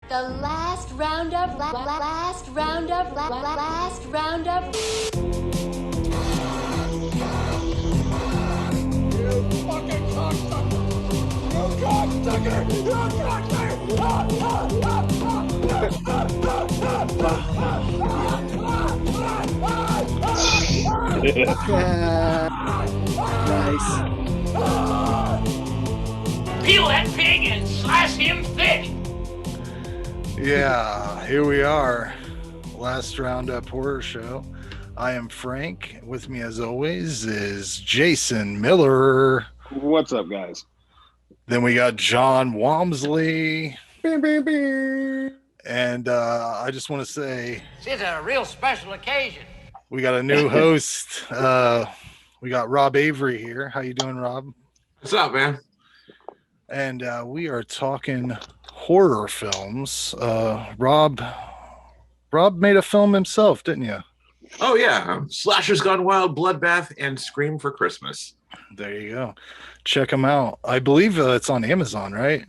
The last roundup, last roundup, last roundup. You fucking cocksucker! You cocksucker! You Nice. Peel that pig and slice him thick. Yeah, here we are. Last Roundup Horror Show. I am Frank. With me, as always, is Jason Miller. What's up, guys? Then we got John Walmsley. Bing, bing, bing. And I just want to say, It's a real special occasion. we got a new host. We got Rob Avery here. How you doing, Rob? What's up, man? And we are talking horror films. Rob made a film himself, didn't you? Oh yeah, Slashers Gone Wild, Bloodbath, and Scream for Christmas. There you go. Check them out. I believe it's on Amazon, right?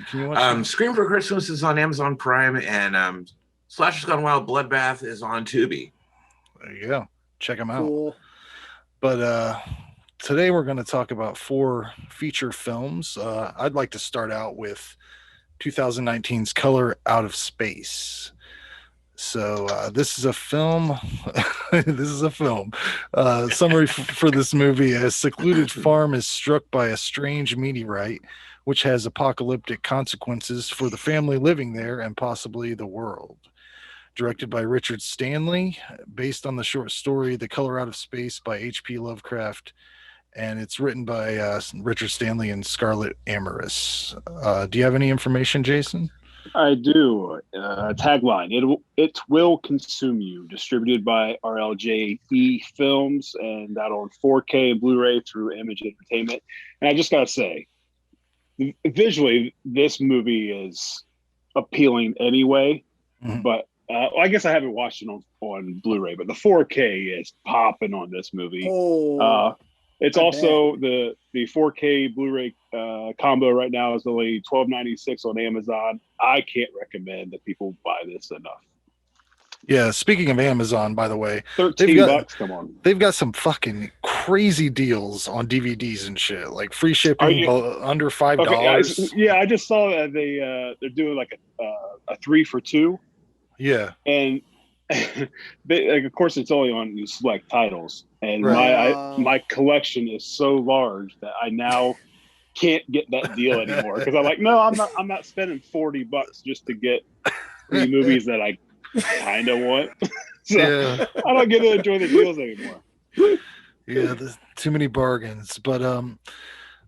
Can you watch it? Scream for Christmas is on Amazon Prime, and Slashers Gone Wild, Bloodbath is on Tubi. There you go. Check them out. Cool. But today we're going to talk about 4 feature films. I'd like to start out with 2019's Color Out of Space. So this is a film. Summary for this movie: a secluded farm is struck by a strange meteorite, which has apocalyptic consequences for the family living there and possibly the world. Directed by Richard Stanley, based on the short story The Color Out of Space by H.P. Lovecraft, and it's written by Richard Stanley and Scarlett Amaris. Do you have any information, Jason? I do. Tagline: It will consume you. Distributed by RLJE Films, and that on 4K and Blu-ray through Image Entertainment. And I just gotta say, visually, this movie is appealing anyway. Mm-hmm. But I guess I haven't watched it on Blu-ray, but the 4K is popping on this movie. Oh, it's I also the 4K Blu-ray combo right now is only $12.96 on Amazon. I can't recommend that people buy this enough. Yeah, speaking of Amazon, by the way, $13, come on. They've got some fucking crazy deals on DVDs and shit, like free shipping under $5. Okay, I just saw that they're doing like a 3 for 2. Yeah, and of course it's only on these select titles, and right. my collection is so large that I now can't get that deal anymore, because I'm like, no, I'm not spending $40 just to get the movies that I kind of want. So yeah. I don't get to enjoy the deals anymore. Yeah, there's too many bargains. But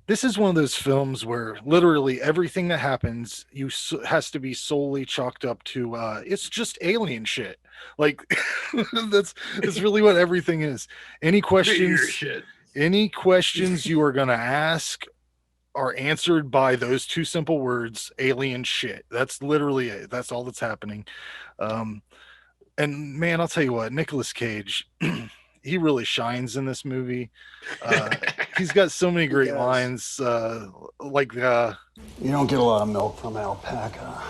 this is one of those films where literally everything that happens has to be solely chalked up to it's just alien shit. Like that's really what everything is. Any questions you are gonna ask are answered by those 2 simple words: alien shit. That's literally it. That's all that's happening. And man, I'll tell you what, Nicolas Cage, he really shines in this movie. He's got so many great lines. You don't get a lot of milk from alpaca.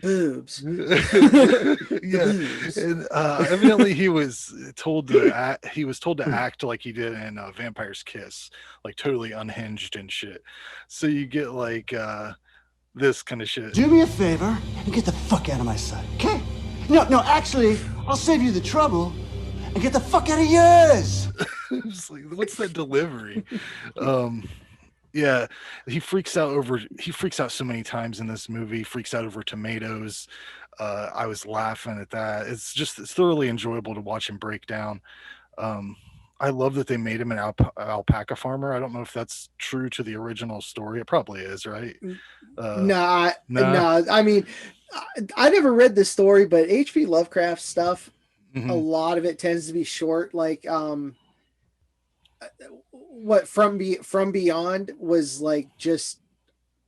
Boobs. Yeah, and evidently he was told to act like he did in Vampire's Kiss, like totally unhinged and shit. So you get like this kind of shit. Do me a favor and get the fuck out of my sight, okay? No, actually, I'll save you the trouble and get the fuck out of yours. It's like, what's that delivery? Yeah, he freaks out so many times in this movie. He freaks out over tomatoes. I was laughing at that. It's thoroughly enjoyable to watch him break down. I love that they made him an alpaca farmer. I don't know if that's true to the original story. It probably is, right? No. I mean, I never read the story, but H.P. Lovecraft stuff, a lot of it tends to be short. Like, what From Beyond was like just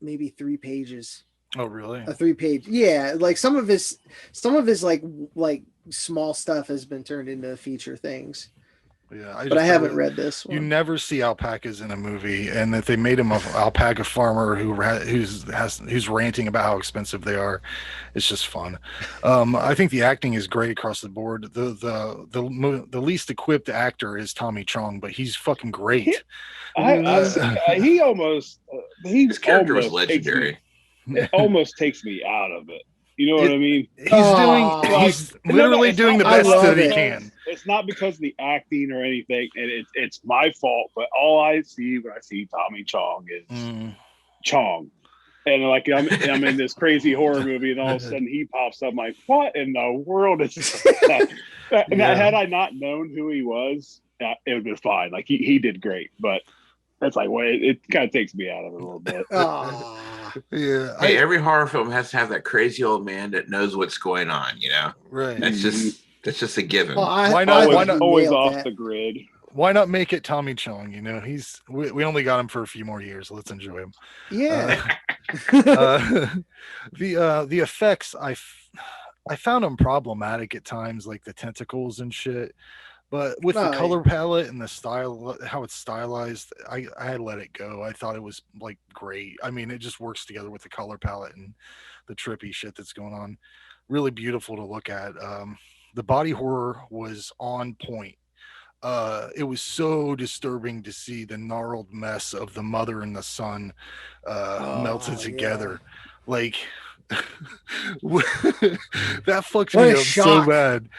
maybe 3 pages. Oh, really? A 3-page. Yeah, like some of his like small stuff has been turned into feature things. Yeah, but I haven't read this one. You never see alpacas in a movie, and if they made him an alpaca farmer who's ranting about how expensive they are, it's just fun. I think the acting is great across the board. The least equipped actor is Tommy Chong, but he's fucking great. He almost His character was takes me- legendary. it almost takes me out of it. You know what I mean? He's literally doing the best that he can. It's not because of the acting or anything, and it's my fault. But all I see when I see Tommy Chong is Chong, and like I'm in this crazy horror movie, and all of a sudden he pops up. I'm like, what in the world is that? And had I not known who he was, it would have been fine. Like he did great, but it's like, well, it kind of takes me out of it a little bit. Yeah. Hey, every horror film has to have that crazy old man that knows what's going on, you know? Right. That's just a given. Well, why not always off the grid? Why not make it Tommy Chong? You know, we only got him for a few more years. Let's enjoy him. Yeah. The effects I found them problematic at times, like the tentacles and shit. But with the color palette and the style, how it's stylized, I let it go. I thought it was like great. I mean, it just works together with the color palette and the trippy shit that's going on. Really beautiful to look at. The body horror was on point. It was so disturbing to see the gnarled mess of the mother and the son melted together. Like that fucked me up so bad.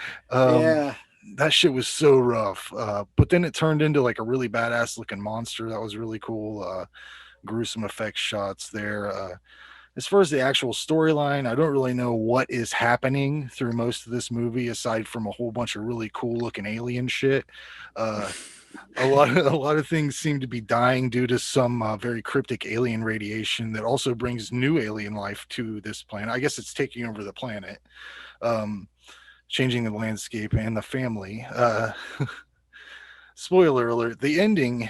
That shit was so rough. But then it turned into like a really badass looking monster. That was really cool. Gruesome effects shots there. As far as the actual storyline, I don't really know what is happening through most of this movie, aside from a whole bunch of really cool looking alien shit. A lot of things seem to be dying due to some very cryptic alien radiation that also brings new alien life to this planet. I guess it's taking over the planet. Changing the landscape and the family. Spoiler alert, the ending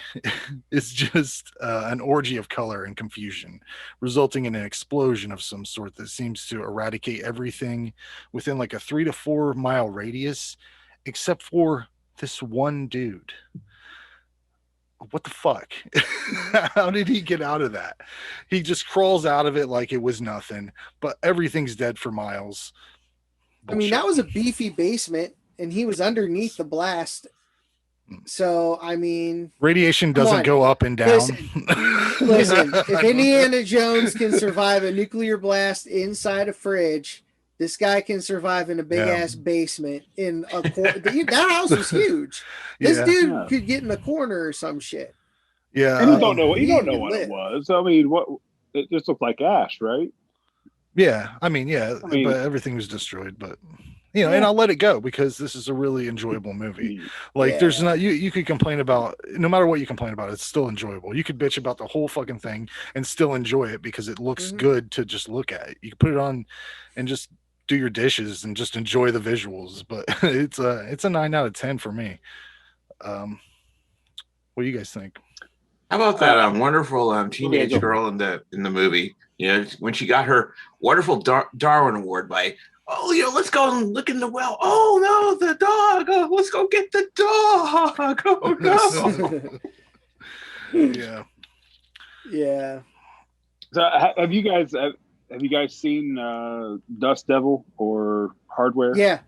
is just an orgy of color and confusion, resulting in an explosion of some sort that seems to eradicate everything within like a 3 to 4 mile radius, except for this one dude. What the fuck? How did he get out of that? He just crawls out of it like it was nothing, but everything's dead for miles. I mean, that was a beefy basement, and he was underneath the blast. So, I mean... Radiation doesn't go up and down. Listen, if Indiana Jones can survive a nuclear blast inside a fridge, this guy can survive in a big-ass basement. That house was huge. This dude could get in the corner or some shit. Yeah. And you don't know what it was. I mean, it just looked like ash, right? Yeah, I mean, but everything was destroyed. But and I'll let it go because this is a really enjoyable movie. Like, there's not you could complain about, no matter what you complain about, it's still enjoyable. You could bitch about the whole fucking thing and still enjoy it because it looks good to just look at. You can put it on and just do your dishes and just enjoy the visuals. But it's a 9 out of 10 for me. What do you guys think? How about that wonderful teenage girl in the movie? You know, when she got her wonderful Darwin Award by, let's go and look in the well. Oh no, the dog! Oh, let's go get the dog! Oh no! Yeah. So, have you guys seen Dust Devil or Hardware? Yeah.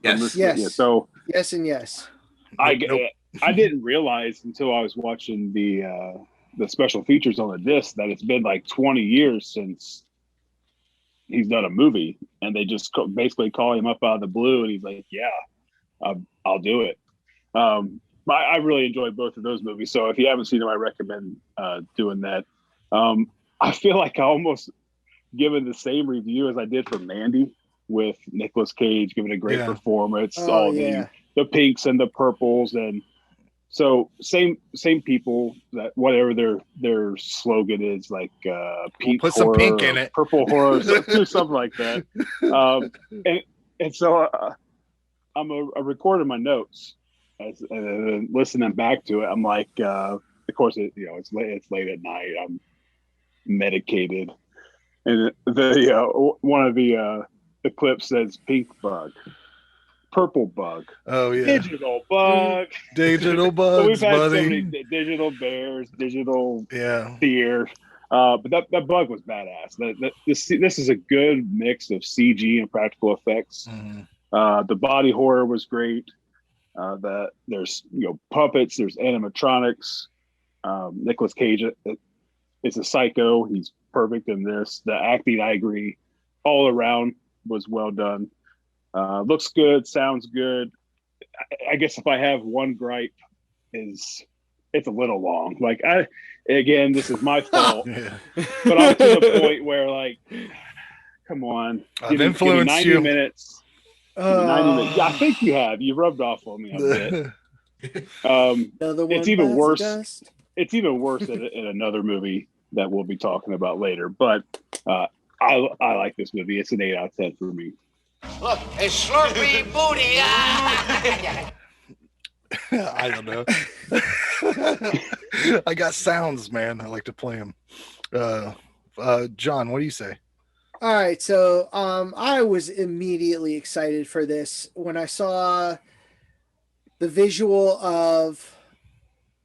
Yes. Yes. Yeah, so yes and yes. I didn't realize until I was watching the special features on the disc that it's been like 20 years since he's done a movie, and they just basically call him up out of the blue, and he's like, "Yeah, I'll do it." I really enjoyed both of those movies, so if you haven't seen them, I recommend doing that. I feel like I almost given the same review as I did for Mandy with Nicolas Cage giving a great performance. The pinks and the purples, and so same people that whatever their slogan is, like pink put horror, some pink in it, purple horror, something like that. And so I'm recording my notes and listening back to it. I'm like, of course, it's late at night. I'm medicated, and one of the clips says pink bug. Purple Bug. Oh yeah, Digital Bug. digital So bugs, we've had so buddy. many digital bears, digital Yeah, deer. But that bug was badass. This is a good mix of CG and practical effects. Mhm. The body horror was great. That there's puppets, there's animatronics. Nicolas Cage is a psycho. He's perfect in this. The acting, I agree, all around was well done. Looks good, sounds good. I guess if I have one gripe, is it's a little long. Like again, this is my fault, Yeah. but I'm to the point where like, come on, I've influenced 90 you. minutes. 90 minutes. Yeah, I think you have. You rubbed off on me a bit. Another one It's even bites the worse. dust. It's even worse in another movie that we'll be talking about later. But I like this movie. It's an 8 out of 10 for me. Look, a slurpy booty. I don't know. I got sounds, man. I like to play them. John, what do you say? All right, so I was immediately excited for this when I saw the visual of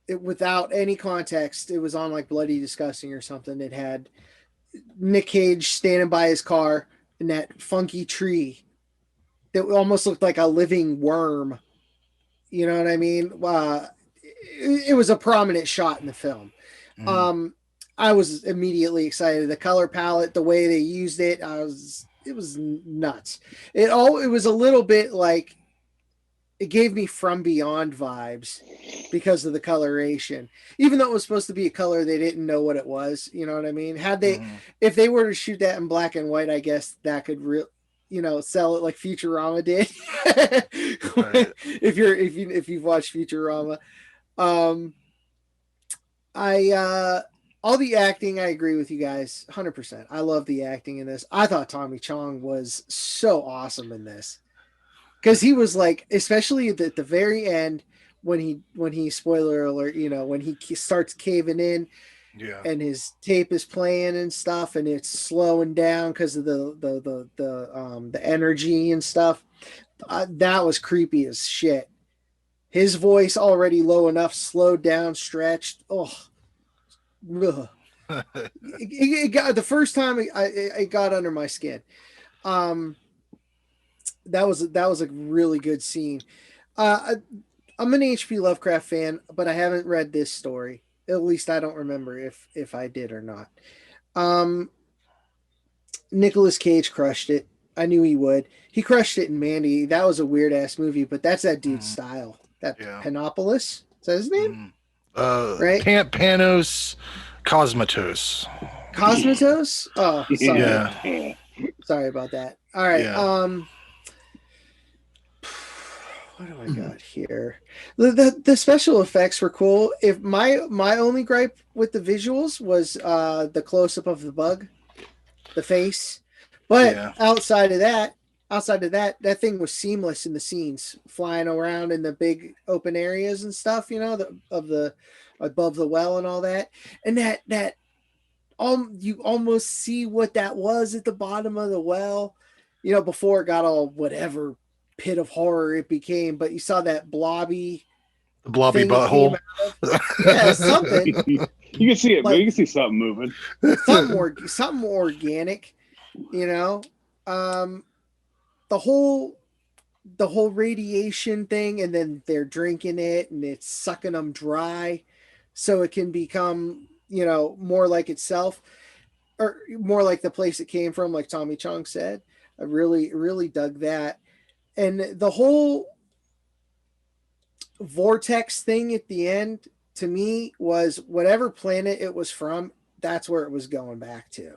it without any context. It was on like Bloody Disgusting or something. It had Nick Cage standing by his car in that funky tree that almost looked like a living worm. You know what I mean? It was a prominent shot in the film. I was immediately excited. The color palette, the way they used it, it was nuts. It was a little bit like, it gave me From Beyond vibes because of the coloration, even though it was supposed to be a color they didn't know what it was. You know what I mean? If they were to shoot that in black and white, I guess that could sell it like Futurama did. Right. if you've watched Futurama, all the acting, I agree with you guys 100%. I love the acting in this. I thought Tommy Chong was so awesome in this because he was like, especially at the very end when he spoiler alert, when he starts caving in, Yeah. and his tape is playing and stuff, and it's slowing down because of the energy and stuff. That was creepy as shit. His voice already low enough, slowed down, stretched. Oh. It got the first time it got under my skin. That was a really good scene. I'm an H.P. Lovecraft fan, but I haven't read this story. At least I don't remember if I did or not. Nicolas Cage crushed it. I knew he would. He crushed it in Mandy. That was a weird ass movie, but that's that dude's style. That Panopoulos, is that his name? Right? Panos Cosmatos. Cosmatos? Oh, sorry. Yeah. Sorry about that. All right. Yeah. What do I got here? The special effects were cool. If my only gripe with the visuals was the close up of the bug, the face, but outside of that, that thing was seamless in the scenes, flying around in the big open areas and stuff. Above the well and all that, and that you almost see what that was at the bottom of the well, before it got all whatever pit of horror it became, but you saw that blobby butthole. Yeah, something. You can see it, but you can see something moving. Something organic, the whole radiation thing, and then they're drinking it and it's sucking them dry so it can become, more like itself, or more like the place it came from, like Tommy Chong said. I really, really dug that. And the whole vortex thing at the end, to me, was whatever planet it was from, that's where it was going back to.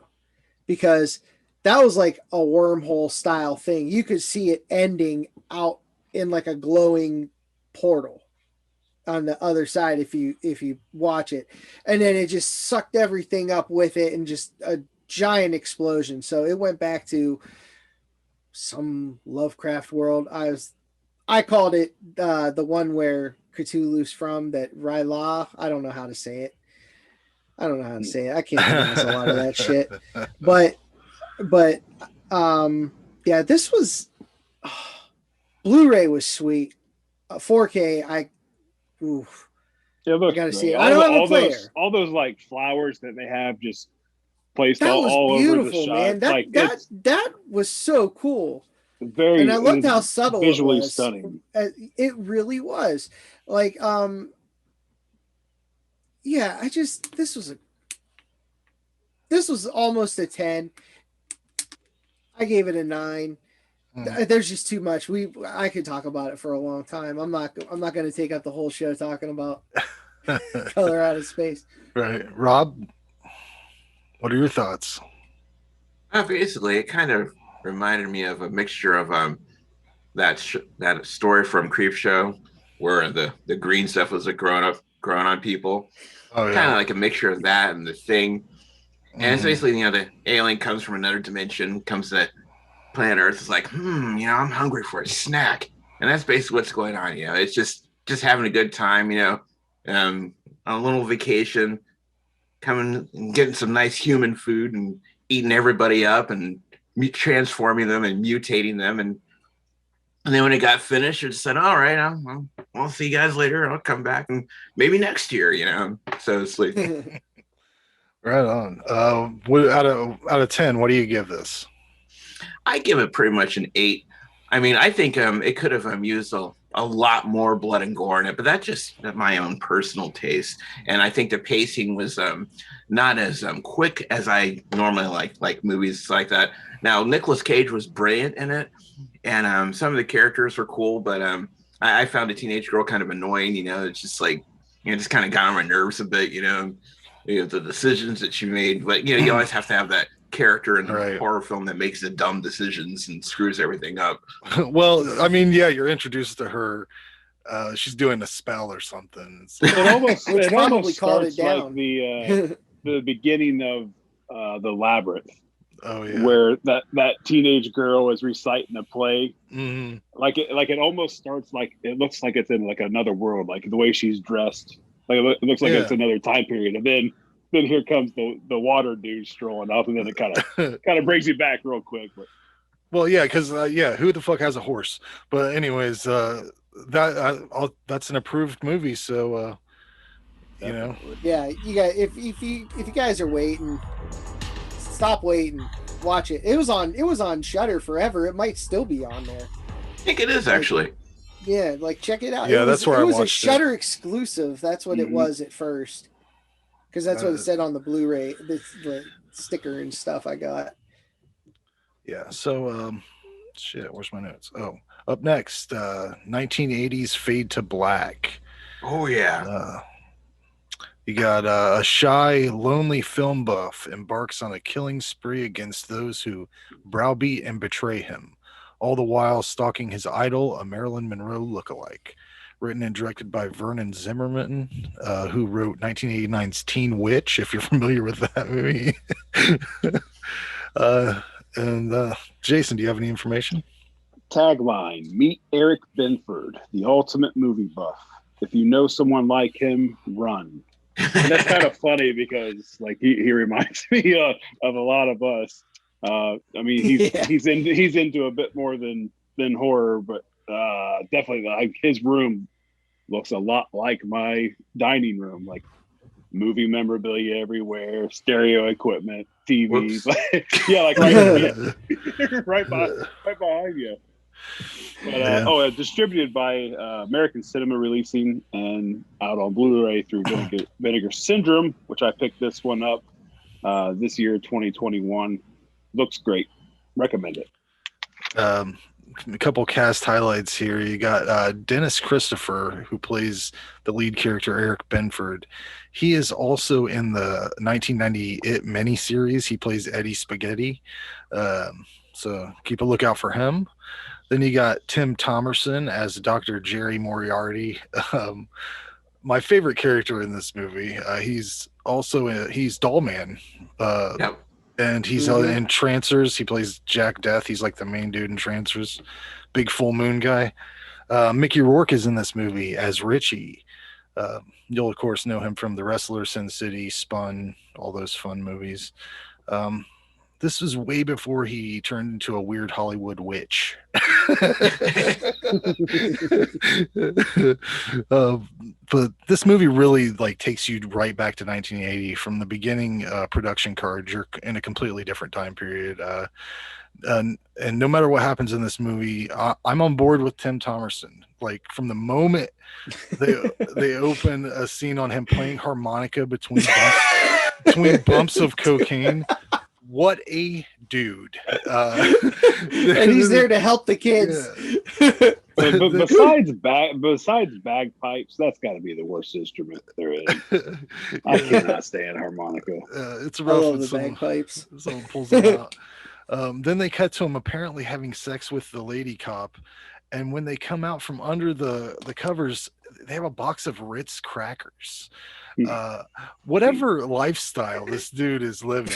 Because that was like a wormhole style thing. You could see it ending out in like a glowing portal on the other side if you watch it. And then it just sucked everything up with it, and just a giant explosion. So it went back to some Lovecraft world. I called it the one where Cthulhu's from, that Ryla. I don't know how to say it. I can't pronounce a lot of that shit. But yeah, this was Blu-ray was sweet. 4K, oof, It looks I gotta great. see it. I don't have a player. All those like flowers that they have just placed That was all over the beautiful, shot. man. Like That was so cool. very, And I loved how subtle visually it was. stunning. It really was. Like, yeah, this was almost a 10. I gave it a 9. There's just too much. I could talk about it for a long time. I'm not going to take up the whole show talking about Color Out of Space. Right. Rob, what are your thoughts? Basically, it kind of reminded me of a mixture of that story from Creepshow where the green stuff was growing on people. Oh, yeah. Kind of like a mixture of that and The Thing. And it's basically, the alien comes from another dimension, comes to planet Earth, is like, I'm hungry for a snack. And that's basically what's going on. It's just having a good time, on a little vacation, coming and getting some nice human food and eating everybody up and transforming them and mutating them. And then when it got finished, it said, all right, I'll see you guys later. I'll come back and maybe next year, So it's like... Right on. What out of 10? What do you give this? I give it pretty much an 8. I mean, I think it could have used a lot more blood and gore in it, but that's just my own personal taste. And I think the pacing was not as quick as I normally like movies like that. Now, Nicolas Cage was brilliant in it, and some of the characters were cool, but I found a teenage girl kind of annoying. It's just like just kind of got on my nerves a bit. The decisions that she made, but you always have to have that character in a horror film that makes the dumb decisions and screws everything up. Well, I mean, yeah, you're introduced to her. She's doing a spell or something. It almost called it starts down. like the beginning of the Labyrinth. Oh yeah, where that teenage girl is reciting a play. Mm-hmm. Like it almost starts like it looks like it's in like another world, like the way she's dressed. Like it looks like it's another time period, and then here comes the water dude strolling up, and then it kind of brings you back real quick. But well, yeah, because who the fuck has a horse? But anyways, that's an approved movie, so yeah, you guys, if you guys are waiting, stop waiting, watch it. It was on Shudder forever. It might still be on there. I think it is actually. Yeah, check it out. Yeah, that's where I watched it. It was a Shudder exclusive. That's what it was at first, because that's what it said on the Blu-ray, the sticker and stuff I got. Yeah. So, shit. Where's my notes? Oh, up next, 1980s Fade to Black. Oh yeah. You got a shy, lonely film buff embarks on a killing spree against those who browbeat and betray him, all the while stalking his idol, a Marilyn Monroe lookalike. Written and directed by Vernon Zimmerman, who wrote 1989's Teen Witch, if you're familiar with that movie. And Jason, do you have any information? Tagline: Meet Eric Benford, the ultimate movie buff. If you know someone like him, run. And that's kind of funny because he reminds me of a lot of us. I mean, he's into a bit more than horror, but definitely his room looks a lot like my dining room, like movie memorabilia everywhere, stereo equipment, TVs. right behind you. But distributed by American Cinema Releasing and out on Blu-ray through Vinegar Syndrome, which I picked this one up this year, 2021. Looks great. Recommend it. A couple cast highlights here. You got Dennis Christopher, who plays the lead character Eric Benford. He is also in the 1990 It miniseries. He plays Eddie Spaghetti. So keep a lookout for him. Then you got Tim Thomerson as Dr. Jerry Moriarty. My favorite character in this movie. He's Dollman. Yep. And he's in Trancers. He plays Jack Death. He's like the main dude in Trancers. Big full moon guy. Mickey Rourke is in this movie as Richie. You'll, of course, know him from The Wrestler, Sin City, Spun, all those fun movies. this was way before he turned into a weird Hollywood witch. uh, but this movie really like takes you right back to 1980 from the beginning production card. You're in a completely different time period. And no matter what happens in this movie, I'm on board with Tim Thomerson. Like from the moment they open a scene on him playing harmonica between bumps of cocaine. What a dude! And he's there to help the kids. Yeah. But besides bagpipes, that's got to be the worst instrument there is. I cannot stand harmonica. It's I rough love when the bagpipes. someone pulls them out. Then they cut to him apparently having sex with the lady cop, and when they come out from under the covers, they have a box of Ritz crackers. Whatever lifestyle this dude is living,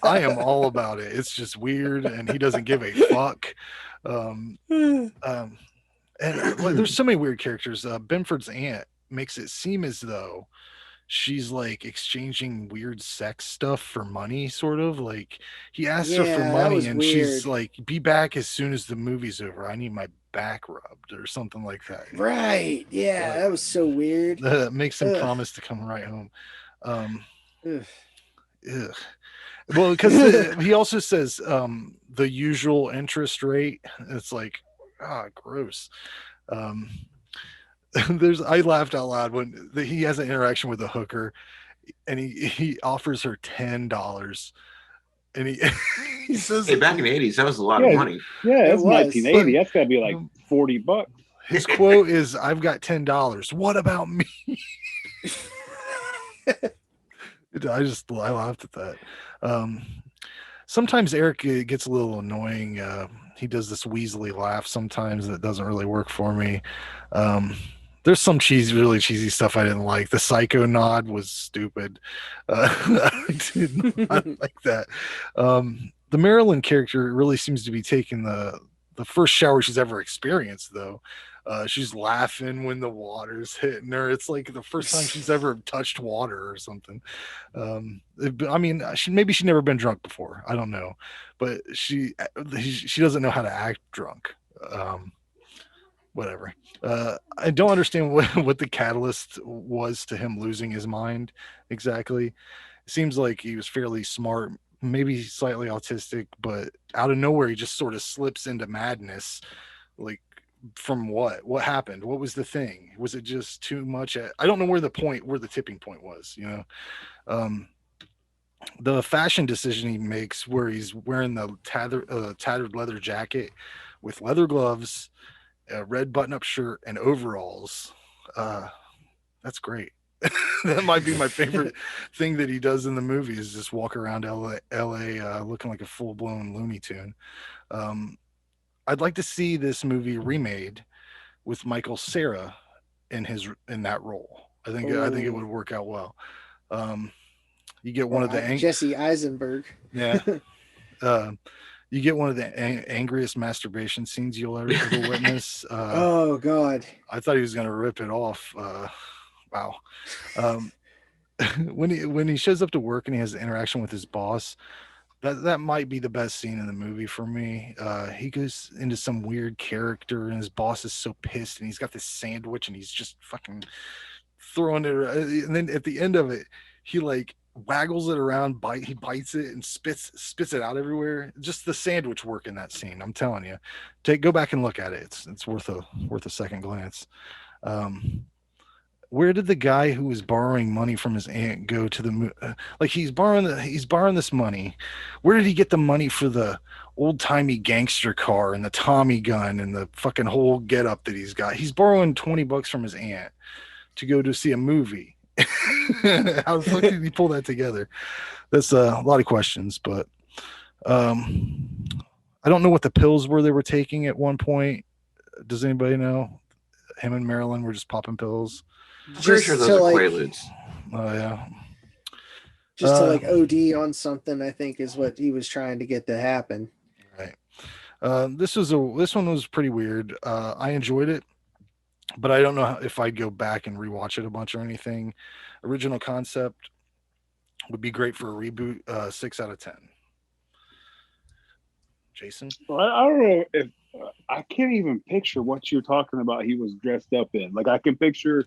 I am all about it. It's just weird, and he doesn't give a fuck. And like, there's so many weird characters. Benford's aunt makes it seem as though she's like exchanging weird sex stuff for money, sort of like he asks her for Yeah, that money was and she's weird. like, be back as soon as the movie's over. I need my back rubbed or something like that. Right. Yeah, Like, that was so weird. that makes him Ugh. promise to come right home. Ugh. Ugh. Well, because he also says the usual interest rate. It's like, gross. I laughed out loud when he has an interaction with a hooker, and he offers her $10, and he says, Hey, back in the 80s, that was a lot of money. Yeah, It that's was. 1980. That's got to be like $40. his quote is, "I've got $10. What about me?" I laughed at that. Sometimes Eric gets a little annoying. He does this Weasley laugh sometimes that doesn't really work for me. There's some really cheesy stuff I didn't like. The psycho nod was stupid. I did not like that. The Marilyn character really seems to be taking the first shower she's ever experienced, though. She's laughing when the water's hitting her. It's like the first time she's ever touched water or something. I mean, maybe she's never been drunk before. I don't know, but she doesn't know how to act drunk. Whatever. I don't understand what the catalyst was to him losing his mind exactly. It seems like he was fairly smart, maybe slightly autistic, but out of nowhere he just sort of slips into madness. Like, from what happened? What was the thing? Was it just too much? I don't know where the tipping point was, you know. The fashion decision he makes where he's wearing the tattered leather jacket with leather gloves, a red button-up shirt, and overalls. That's great. That might be my favorite thing that he does in the movie is just walk around LA looking like a full-blown Looney Tune. I'd like to see this movie remade with Michael Cera in that role. I think it would work out well. You get one of the Jesse Eisenberg. Yeah. You get one of the angriest masturbation scenes you'll ever witness. Oh God! I thought he was going to rip it off. Wow. When he shows up to work and he has an interaction with his boss, that might be the best scene in the movie for me. He goes into some weird character and his boss is so pissed and he's got this sandwich and he's just fucking throwing it around. And then at the end of it, he like waggles it around, he bites it and spits it out everywhere. Just the sandwich work in that scene, I'm telling you. Go back and look at it. It's worth a second glance. Where did the guy who was borrowing money from his aunt go to the like he's borrowing this money? Where did he get the money for the old-timey gangster car and the Tommy gun and the fucking whole getup that he's got? He's borrowing $20 from his aunt to go to see a movie. How the fuck did he pull that together? That's a lot of questions, but I don't know what the pills were they were taking at one point. Does anybody know? Him and Marilyn were just popping pills. I'm pretty sure those are Quaaludes. Oh yeah. Just to like OD on something, I think is what he was trying to get to happen. Right. This one was pretty weird. I enjoyed it, but I don't know if I'd go back and rewatch it a bunch or anything. Original concept would be great for a reboot. 6 out of 10. Jason? Well, I don't know if I can't even picture what you're talking about. He was dressed up in. Like I can picture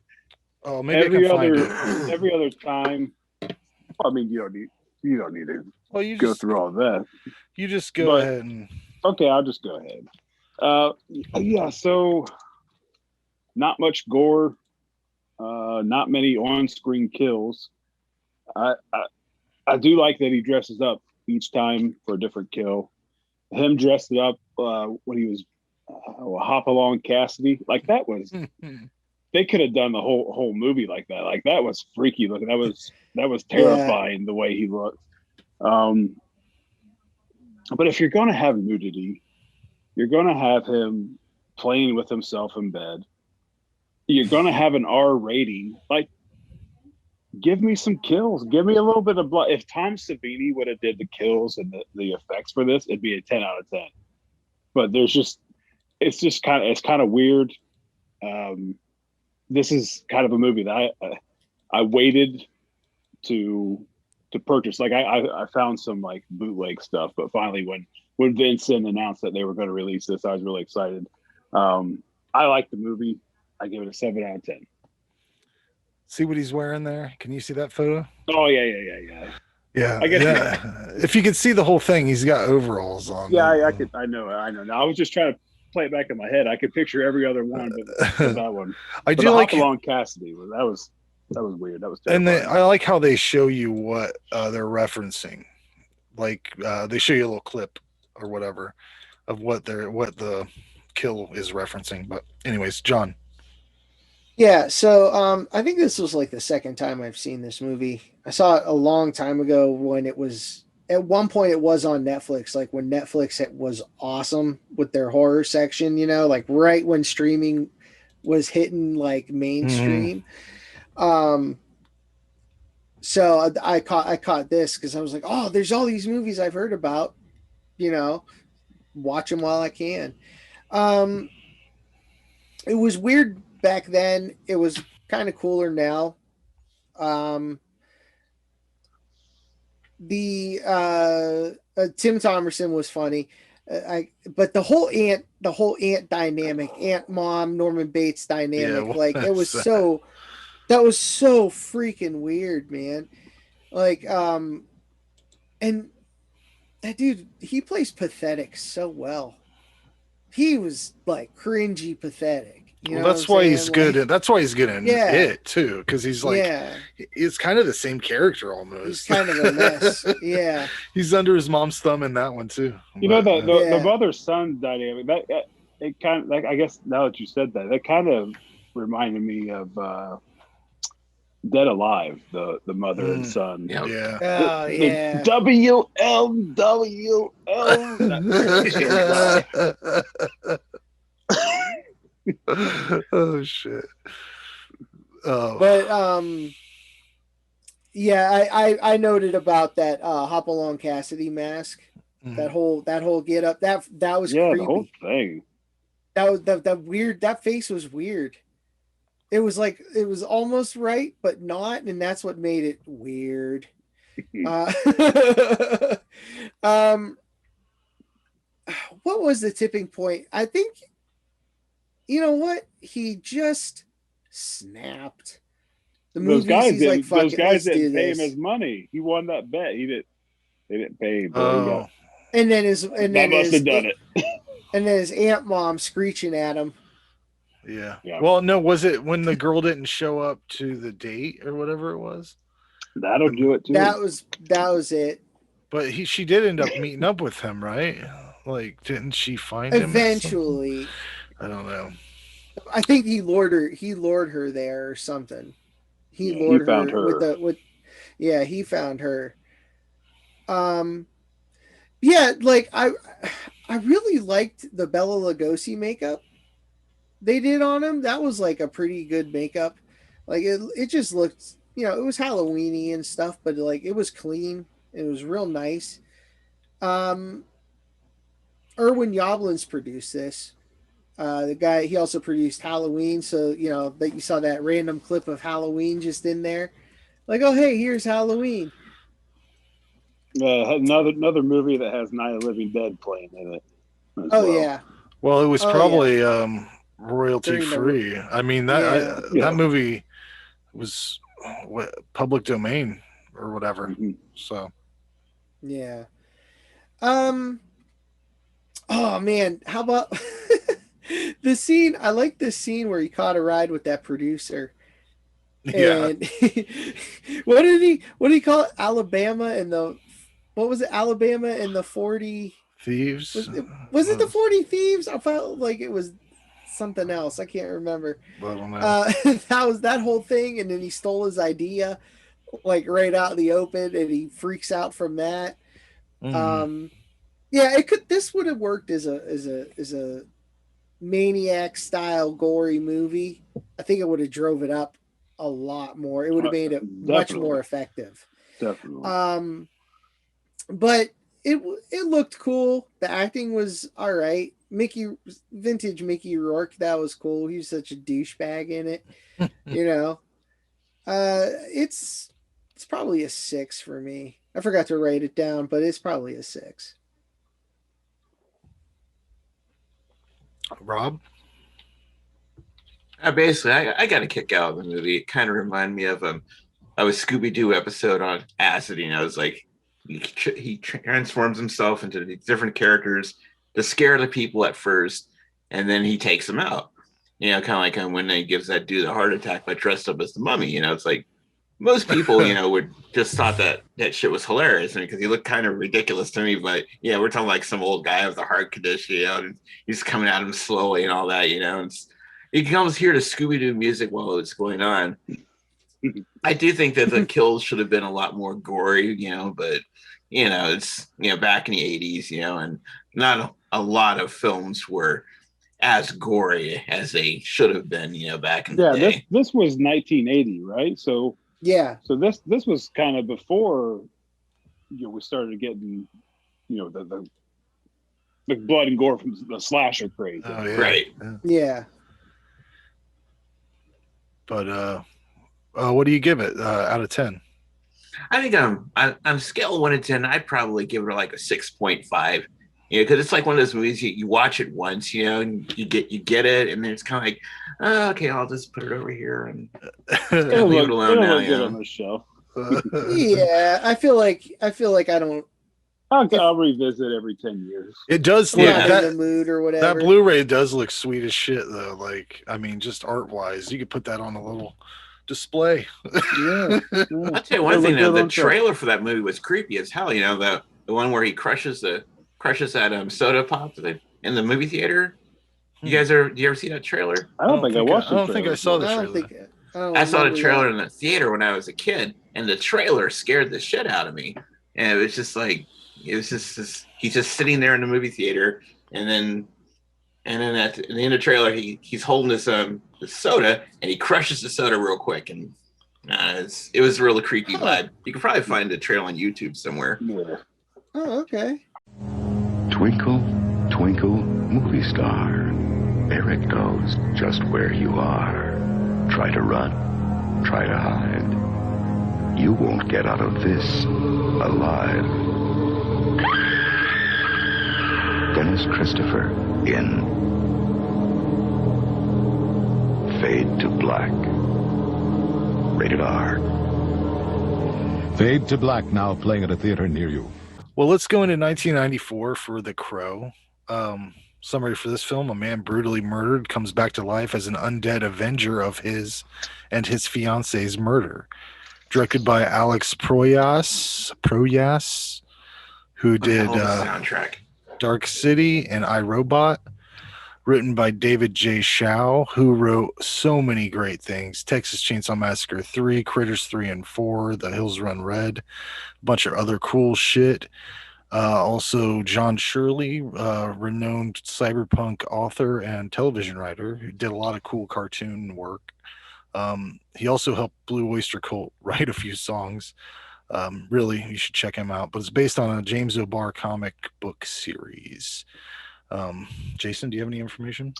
Oh, maybe I can find it. every other time. I mean, you don't need to Well, you go just through all that. you just go But- ahead and Okay, I'll just go ahead. Yeah, so not much gore, not many on-screen kills. I do like that he dresses up each time for a different kill. Him dressed up when he was Hopalong Cassidy, like that was. They could have done the whole movie like that. Like that was freaky looking. That was terrifying the way he looked. But if you're going to have nudity, you're going to have him playing with himself in bed. You're going to have an R rating. Like, give me some kills. Give me a little bit of blood. If Tom Savini would have did the kills and the effects for this, it'd be a 10 out of 10. But it's kind of weird. This is kind of a movie that I waited to purchase. Like I found some like bootleg stuff, but finally when Vincent announced that they were going to release this, I was really excited. I like the movie. I give it a 7 out of 10. see what he's wearing there. Can you see that photo? Oh yeah. Yeah, I guess if you could see the whole thing, he's got overalls on. Yeah, I could. I know. Now I was just trying to play it back in my head. I could picture every other one, but that one. I But do like Hopalong Cassidy. That was weird. That was and terrifying. I like how they show you what they're referencing. Like they show you a little clip or whatever of what the kill is referencing. But anyways, John. Yeah, so I think this was like the second time I've seen this movie. I saw it a long time ago when it was at one point it was on Netflix, like when Netflix was awesome with their horror section, like right when streaming was hitting like mainstream. So I caught this because I was like, oh, there's all these movies I've heard about, watch them while I can. It was weird back then. It was kind of cooler now. The Tim Thomerson was funny. But the whole aunt dynamic, aunt mom Norman Bates dynamic, like it was so freaking weird, man. Like and that dude, he plays pathetic so well. He was like cringy pathetic. Well, that's why he's good. That's why he's good in it too, because he's like, it's kind of the same character almost. He's kind of a mess. Yeah, he's under his mom's thumb in that one too. The mother son dynamic. That it kind of like, I guess now that you said that kind of reminded me of Dead Alive, the mother and son. Yeah. Oh yeah. Oh shit. Oh. But yeah, I noted about that Hopalong Cassidy mask. That whole get up. That was creepy. The whole thing. That was that weird. That face was weird. It was like it was almost right, but not, and that's what made it weird. What was the tipping point? I think, you know what? He just snapped. Those guys didn't pay him this. his money. He won that bet. They didn't pay him. Oh. And then his That must have done it. And then his aunt mom screeching at him. Yeah. Well, no, was it when the girl didn't show up to the date or whatever it was? That'll do it too. That was it. But she did end up meeting up with him, right? Like, didn't she find him eventually? I don't know. I think he lured her there or something. He found her. He found her. Yeah, like I really liked the Bela Lugosi makeup they did on him. That was like a pretty good makeup. Like it just looked, it was Halloween-y and stuff, but like it was clean. It was real nice. Irwin Yablans produced this. The guy, he also produced Halloween, so that you saw that random clip of Halloween just in there. Like, oh hey, here's Halloween. Another movie that has Night of the Living Dead playing in it. Oh yeah. Well, it was Oh, probably royalty During the- free. I mean Yeah. that movie was public domain or whatever. Mm-hmm. So Yeah. Oh man, how about the scene? I like this scene where he caught a ride with that producer. yeah, And what did he call it? Alabama and the what was it? Alabama and the 40 thieves. was it the 40 thieves? I felt like it was something else. I can't remember. I don't know. That was that whole thing, and then he stole his idea like right out in the open, and he freaks out from that. Yeah, it could. This would have worked as a maniac style gory movie. I think it would have drove it up a lot more. It would have made it much more effective. Definitely. But it looked cool. The acting was all right. Vintage Mickey Rourke, that was cool. He was such a douchebag in it. You know, it's probably a 6 for me. I forgot to write it down, but it's probably a 6. Rob? Basically, I got a kick out of the movie. It kind of reminded me of a Scooby-Doo episode on acid. You know, it's like he transforms himself into these different characters to scare the people at first, and then he takes them out. You know, kind of like when he gives that dude a heart attack by dressed up as the mummy. You know, it's like most people, you know, would just thought that shit was hilarious because he looked kind of ridiculous to me. But yeah, we're talking like some old guy with a heart condition, you know, and he's coming at him slowly and all that, you know. You can almost hear the Scooby-Doo music while it's going on. I do think that the kills should have been a lot more gory, you know, but you know, it's, you know, back in the 80s, you know, and not a lot of films were as gory as they should have been, you know, back in the day. This was 1980, right? So yeah. So this was kind of before, you know, we started getting, you know, the blood and gore from the slasher craze. Oh, yeah. Right. Yeah. But what do you give it out of 10? I think on scale of 1 to 10, I'd probably give it like a 6.5. You know, because it's like one of those movies you watch it once, you know, and you get it, and then it's kind of like, oh, okay, I'll just put it over here and leave it alone now. It'll on the shelf. Yeah, I feel like I don't. I'll revisit every 10 years. It does. Yeah, in the mood or whatever. That Blu-ray does look sweet as shit, though. Like, I mean, just art-wise, you could put that on a little display. Yeah. I'll tell you one thing though, the trailer for that movie was creepy as hell. You know, the one where he crushes that soda pop in the movie theater. Do you ever see that trailer? I don't think I watched. I don't think I saw the trailer. I saw the trailer in the theater when I was a kid, and the trailer scared the shit out of me. And it was just like, he's just sitting there in the movie theater, and then at the end of the trailer, he's holding this soda, and he crushes the soda real quick, and it was a really creepy vibe. You can probably find the trailer on YouTube somewhere. Yeah. Oh, okay. Twinkle, twinkle, movie star. There it goes, just where you are. Try to run, try to hide. You won't get out of this alive. Dennis Christopher in Fade to Black. Rated R. Fade to Black, now playing at a theater near you. Well, let's go into 1994 for The Crow. Summary for this film: a man brutally murdered comes back to life as an undead avenger of his and his fiance's murder. Directed by Alex Proyas, who did soundtrack Dark City and iRobot. Written by David J. Shaw, who wrote so many great things: Texas Chainsaw Massacre 3, Critters 3 and 4, The Hills Run Red, a bunch of other cool shit. Also, John Shirley, renowned cyberpunk author and television writer, who did a lot of cool cartoon work. He also helped Blue Oyster Cult write a few songs. Really, you should check him out. But it's based on a James O'Barr comic book series. Jason, do you have any information?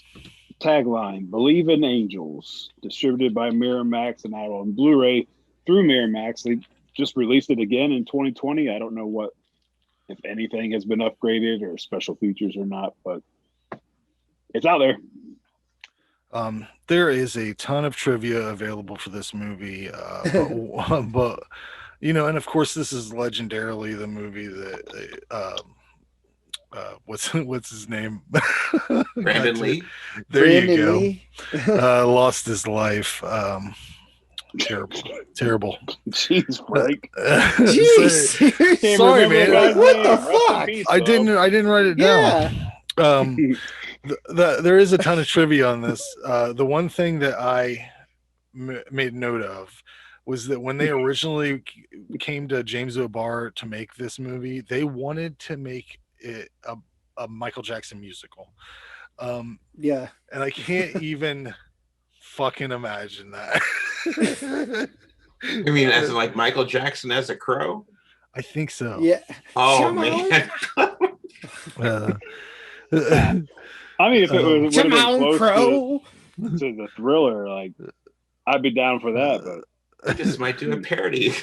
Tagline: Believe in Angels. Distributed by Miramax and out on Blu-ray through Miramax. They just released it again in 2020. I don't know what if anything has been upgraded or special features or not, but it's out there. There is a ton of trivia available for this movie, but and of course, this is legendarily the movie that what's his name? Brandon Lee. There Brandon you go. Lee. Lost his life. Terrible. Jeez, Frank. Jeez. Sorry, man. What the fuck? I didn't write it down. There is a ton of trivia on this. The one thing that I made note of was that when they originally came to James O'Barr to make this movie, they wanted to make it a Michael Jackson musical. Yeah. And I can't even fucking imagine that. You mean as like Michael Jackson as a crow? I think so. Yeah. Oh man. I mean, if it would have been close Crow. to the Thriller, like I'd be down for that. But I just might do a parody.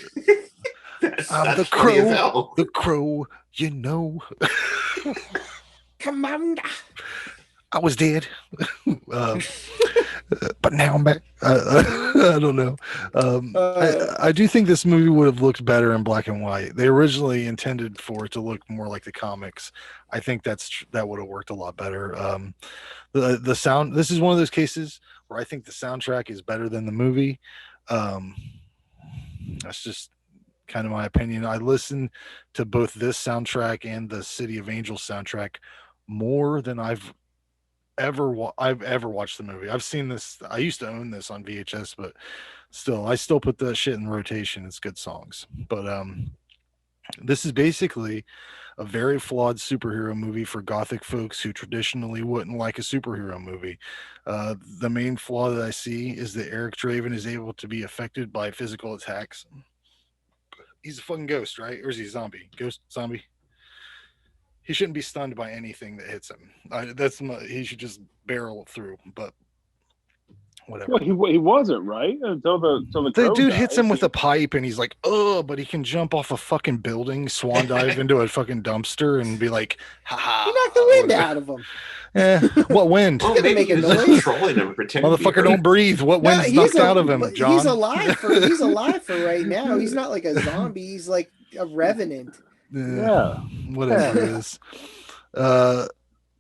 I'm the crow. The crow, Commander. I was dead. But now I'm back. I don't know. I do think this movie would have looked better in black and white. They originally intended for it to look more like the comics. I think that would have worked a lot better. The sound. This is one of those cases where I think the soundtrack is better than the movie. That's just kind of my opinion. I listened to both this soundtrack and the City of Angels soundtrack more than I've ever watched the movie. I've seen this. I used to own this on VHS, but I still put that shit in rotation. It's good songs. But this is basically a very flawed superhero movie for gothic folks who traditionally wouldn't like a superhero movie. The main flaw that I see is that Eric Draven is able to be affected by physical attacks. He's a fucking ghost, right? Or is he a zombie? Ghost zombie? He shouldn't be stunned by anything that hits him. He should just barrel through, but whatever. Well, he wasn't, right? Until the dude hits him with a pipe and he's like, oh, but he can jump off a fucking building, swan dive into a fucking dumpster and be like, ha. He knocked the wind out of him. What wind? He's gonna make a noise. Trolling him, Motherfucker, don't breathe. What wind's knocked out of him, John? He's alive for right now. He's not like a zombie. He's like a revenant. Yeah. Whatever it is.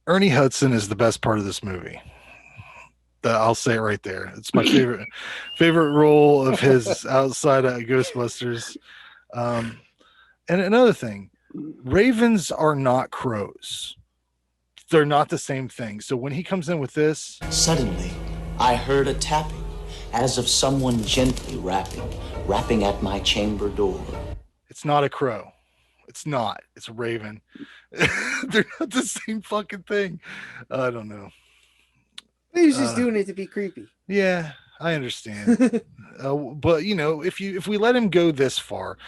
Ernie Hudson is the best part of this movie. I'll say it right there. It's my favorite role of his outside of Ghostbusters. And another thing, ravens are not crows. They're not the same thing. So when he comes in with this, suddenly I heard a tapping, as of someone gently rapping at my chamber door. It's not a crow. It's not. It's a raven. They're not the same fucking thing. I don't know. He's just doing it to be creepy. Yeah, I understand. But if we let him go this far,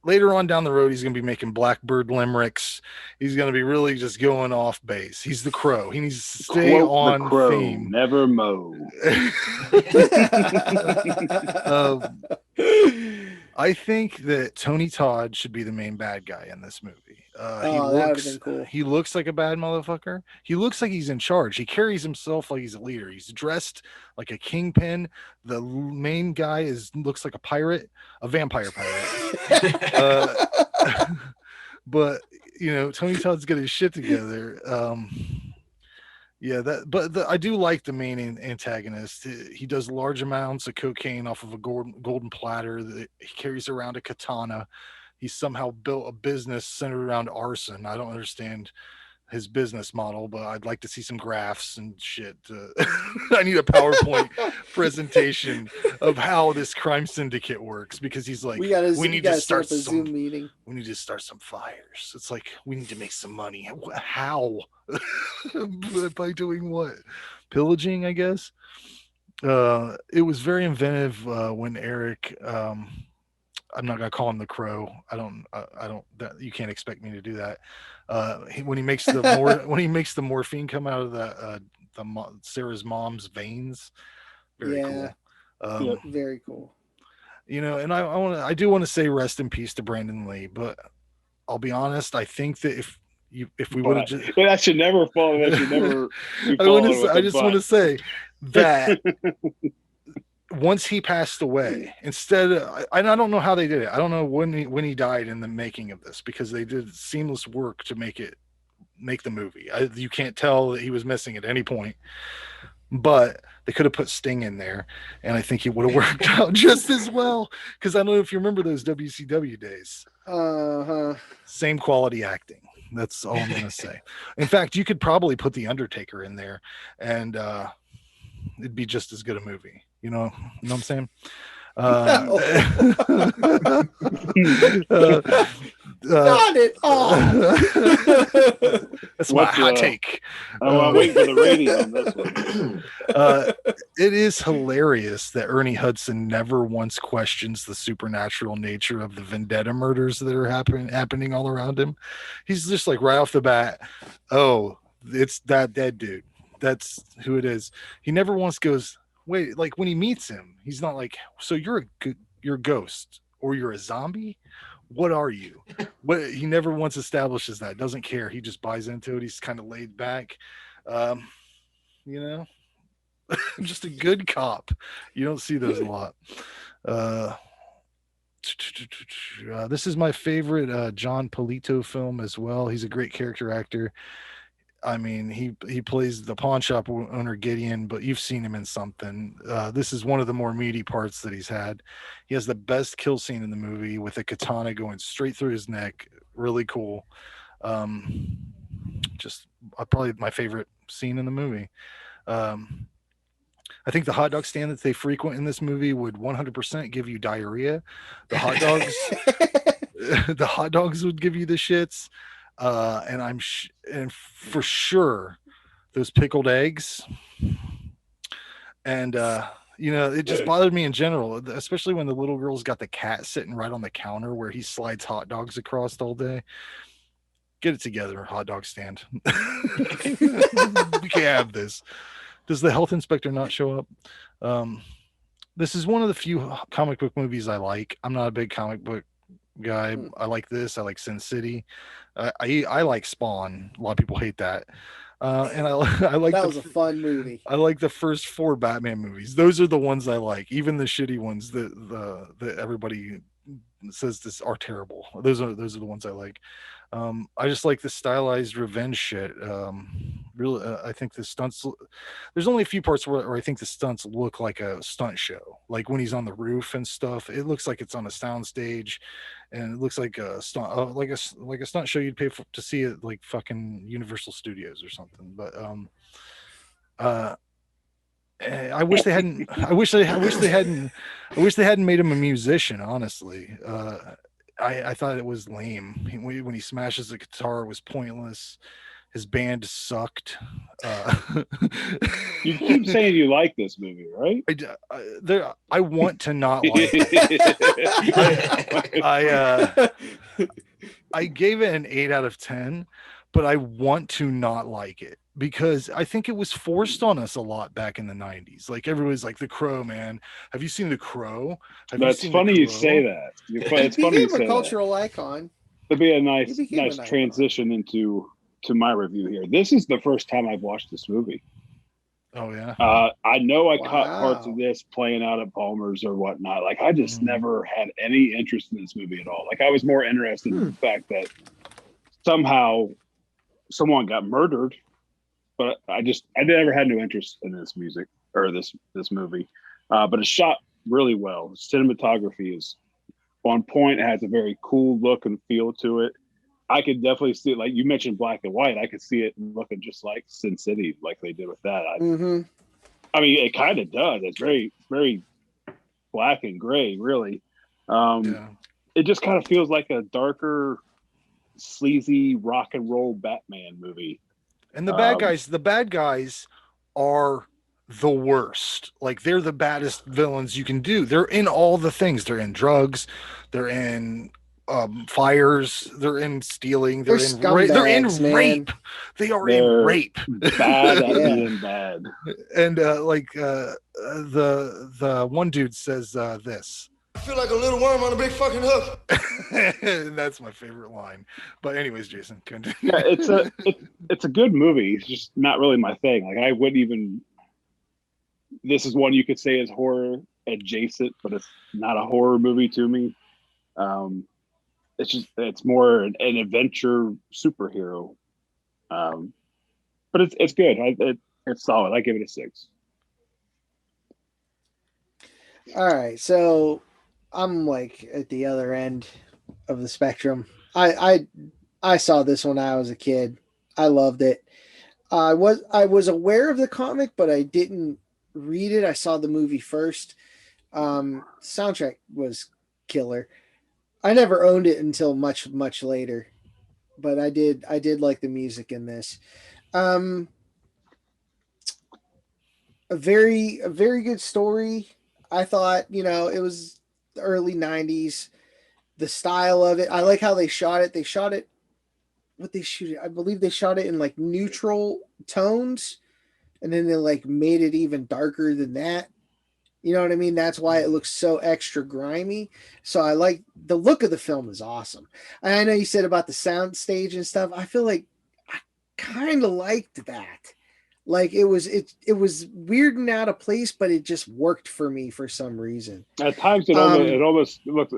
later on down the road, he's going to be making Blackbird limericks. He's going to be really just going off base. He's the crow. He needs to stay on theme. Never mow. I think that Tony Todd should be the main bad guy in this movie. That would have been cool. He looks like a bad motherfucker. He looks like he's in charge. He carries himself like he's a leader. He's dressed like a kingpin. The main guy looks like a vampire pirate. But Tony Todd's got his shit together. I do like the main antagonist. He does large amounts of cocaine off of a golden platter. That he carries around a katana. He's somehow built a business centered around arson. I don't understand his business model, but I'd like to see some graphs and shit. I need a PowerPoint presentation of how this crime syndicate works, because he's like, we need to start some Zoom meeting. We need to start some fires. It's like, we need to make some money. How? By doing what? Pillaging, I guess. It was very inventive when Eric. I'm not gonna call him the Crow. I don't. You can't expect me to do that. When he makes the morphine come out of Sarah's mom's veins, very cool. Very cool. And I do want to say rest in peace to Brandon Lee, but I'll be honest. I think that if we would have just, that should never fall. That should never. I just want to say that once he passed away, instead of, I don't know how they did it. I don't know when he died in the making of this, because they did seamless work to make the movie. You can't tell that he was missing at any point, but they could have put Sting in there, and I think it would have worked out just as well. Because I don't know if you remember those WCW days. Same quality acting. That's all I'm gonna say. In fact, you could probably put the Undertaker in there, and it'd be just as good a movie. You know what I'm saying? Not at all. That's my hot take. I'm waiting for the rating on this one. It is hilarious that Ernie Hudson never once questions the supernatural nature of the vendetta murders that are happening all around him. He's just like, right off the bat, oh, it's that dead dude. That's who it is. He never once goes, wait, like when he meets him, he's not like, so you're a ghost or you're a zombie? What are you? He never once establishes that. Doesn't care. He just buys into it. He's kind of laid back. Just a good cop. You don't see those a lot. This is my favorite John Polito film as well. He's a great character actor. I mean, he plays the pawn shop owner Gideon, but you've seen him in something. This is one of the more meaty parts that he's had. He has the best kill scene in the movie with a katana going straight through his neck. Really cool. Just probably my favorite scene in the movie. I think the hot dog stand that they frequent in this movie would 100% give you diarrhea. The hot dogs would give you the shits. And and for sure those pickled eggs, and it just bothered me in general, especially when the little girl's got the cat sitting right on the counter where he slides hot dogs across all day. Get it together, hot dog stand. We can't have this. Does the health inspector not show up? This is one of the few comic book movies I like. I'm not a big comic book guy. I like this. I like Sin City. I like Spawn. A lot of people hate that. And I like that was a fun movie. I like the first 4 Batman movies. Those are the ones I like. Even the shitty ones that everybody says this are terrible. Those are the ones I like. I just like the stylized revenge shit. Really, I think the stunts. There's only a few parts where I think the stunts look like a stunt show. Like when he's on the roof and stuff, it looks like it's on a sound stage, and it looks like a stunt, like a stunt show you'd pay to see at like fucking Universal Studios or something. But I wish they hadn't. I wish they hadn't made him a musician. Honestly, I thought it was lame. When he smashes the guitar, it was pointless. His band sucked. You keep saying you like this movie, right? I want to not like it. I gave it an 8 out of 10, but I want to not like it because I think it was forced on us a lot back in the 90s. Like everybody's like, The Crow, man. Have you seen The Crow? That's funny you say that. It's funny you say that. A cultural icon. It'd be a nice transition into my review here. This is the first time I've watched this movie. Oh yeah. I know I caught parts of this playing out at Palmer's or whatnot. Like I just never had any interest in this movie at all. Like I was more interested in the fact that somehow someone got murdered, but I never had no interest in this music or this movie. But it's shot really well. Cinematography is on point. It has a very cool look and feel to it. I could definitely see it, like you mentioned, black and white. I could see it looking just like Sin City, like they did with that. I mean, it kind of does. It's very, very black and gray, really. It just kind of feels like a darker, sleazy rock and roll Batman movie. And the bad guys are the worst. Like they're the baddest villains you can do. They're in all the things. They're in drugs. They're in fires, they're in stealing, they're in rape. They are in rape. Bad at being bad. And the one dude says this. I feel like a little worm on a big fucking hook. That's my favorite line. But anyways, Jason, continue. Yeah, it's a good movie. It's just not really my thing. Like I wouldn't even. This is one you could say is horror adjacent, but it's not a horror movie to me. It's more an adventure superhero. But it's good. It's solid. I give it a 6. All right, so I'm like at the other end of the spectrum. I saw this when I was a kid. I loved it. I was aware of the comic, but I didn't read it. I saw the movie first. Soundtrack was killer. I never owned it until much later, but I did like the music in this. A very good story. I thought, it was the early 90s. The style of it, I like how they shot it. What they shoot it? I believe they shot it in like neutral tones, and then they like made it even darker than that. You know what I mean? That's why it looks so extra grimy. So I like the look of the film is awesome. And I know you said about the sound stage and stuff. I feel like I kind of liked that. Like it was weird and out of place, but it just worked for me for some reason. At times, it almost looked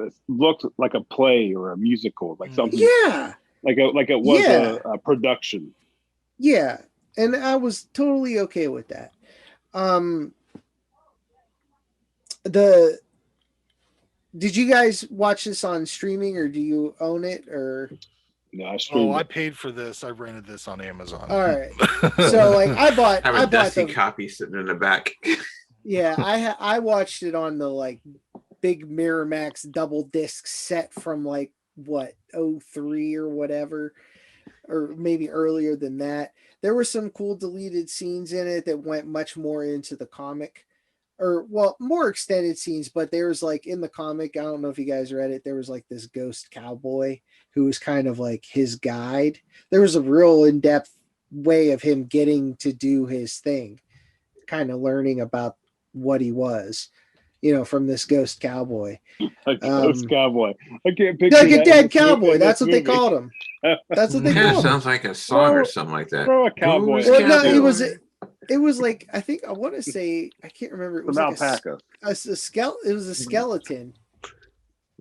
like a play or a musical, like something. Yeah, like it was a production. Yeah, and I was totally okay with that. Did you guys watch this on streaming, or do you own it, or? No, I paid for this. I rented this on Amazon. All right. So like I bought a dusty copy sitting in the back. Yeah, I watched it on the like big Miramax double disc set from like what 03 or whatever, or maybe earlier than that. There were some cool deleted scenes in it that went much more into the comic, or well, more extended scenes, but there was like in the comic, I don't know if you guys read it, there was like this ghost cowboy who was kind of like his guide. There was a real in-depth way of him getting to do his thing, kind of learning about what he was, from this ghost cowboy. A ghost cowboy. I can't picture like a dead cowboy. That's what they called him. That's what they called him. Sounds like a song or something like that. Throw a cowboy. Well, no, it was like, I think I want to say, I can't remember. It was like alpaca. It was a skeleton.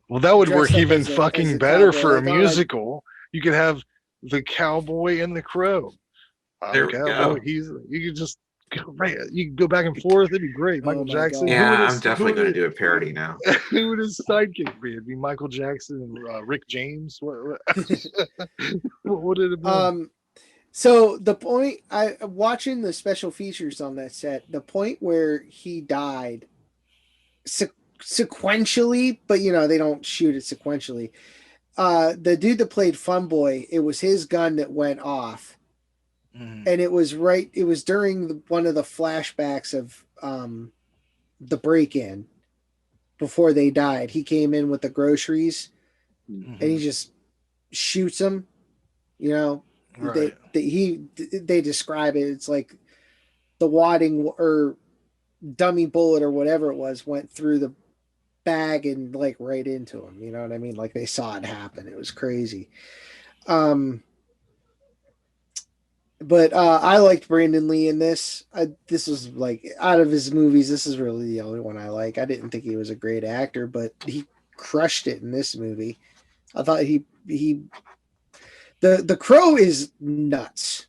Well, that would work even fucking better for a like, musical. You could have the cowboy and the crow. There we go. You could just go right. You can go back and forth. It'd be great. Michael Jackson. Yeah, I'm definitely going to do a parody now. Who would his sidekick be? It'd be Michael Jackson and Rick James. What would it have been? So the point, watching the special features on that set, the point where he died sequentially, but they don't shoot it sequentially. The dude that played Fun Boy, it was his gun that went off. And it was during one of the flashbacks of the break-in before they died. He came in with the groceries and he just shoots them, Right. They describe it. It's like the wadding or dummy bullet or whatever it was went through the bag and like right into him. You know what I mean? Like they saw it happen. It was crazy. But I liked Brandon Lee in this. This was like out of his movies, this is really the only one I like. I didn't think he was a great actor, but he crushed it in this movie. I thought The Crow is nuts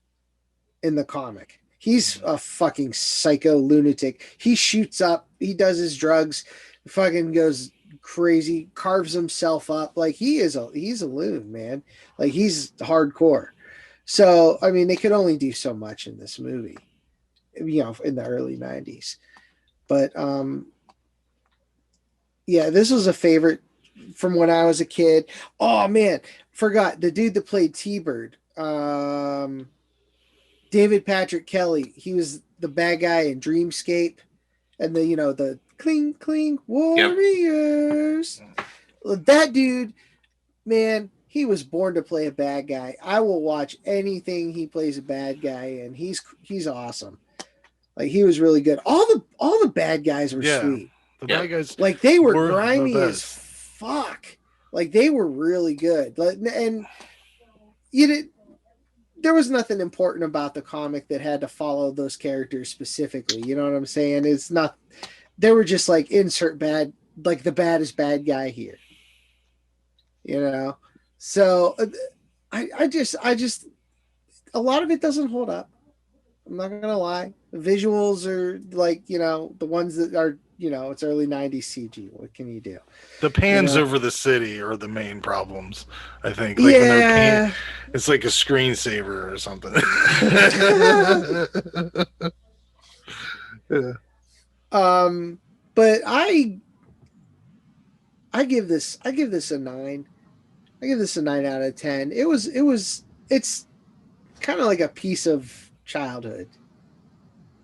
in the comic. He's a fucking psycho lunatic. He shoots up. He does his drugs. Fucking goes crazy. Carves himself up. Like he's a loon, man. Like he's hardcore. So I mean, they could only do so much in this movie, in the early 90s. But yeah, this was a favorite from when I was a kid. Oh man, forgot the dude that played T-Bird, David Patrick Kelly. He was the bad guy in Dreamscape, and the cling cling warriors. Yep. That dude, man, he was born to play a bad guy. I will watch anything he plays a bad guy in. He's awesome. Like he was really good. All the bad guys were sweet. The bad guys, like they were the grimy as best. fuck. Like they were really good. And you did. There was nothing important about the comic that had to follow those characters specifically. You know what I'm saying? It's not. They were just like insert bad, like the baddest bad guy here. You know, so I just a lot of it doesn't hold up. I'm not gonna lie. The visuals are like, you know, the ones that are, you know, it's early 90s CG. What can you do? The pans You know? over the city are the main problems, I think. Like when they're it's like a screensaver or something. Yeah. But I give this a 9. I give this a 9 out of 10. It's kind of like a piece of childhood.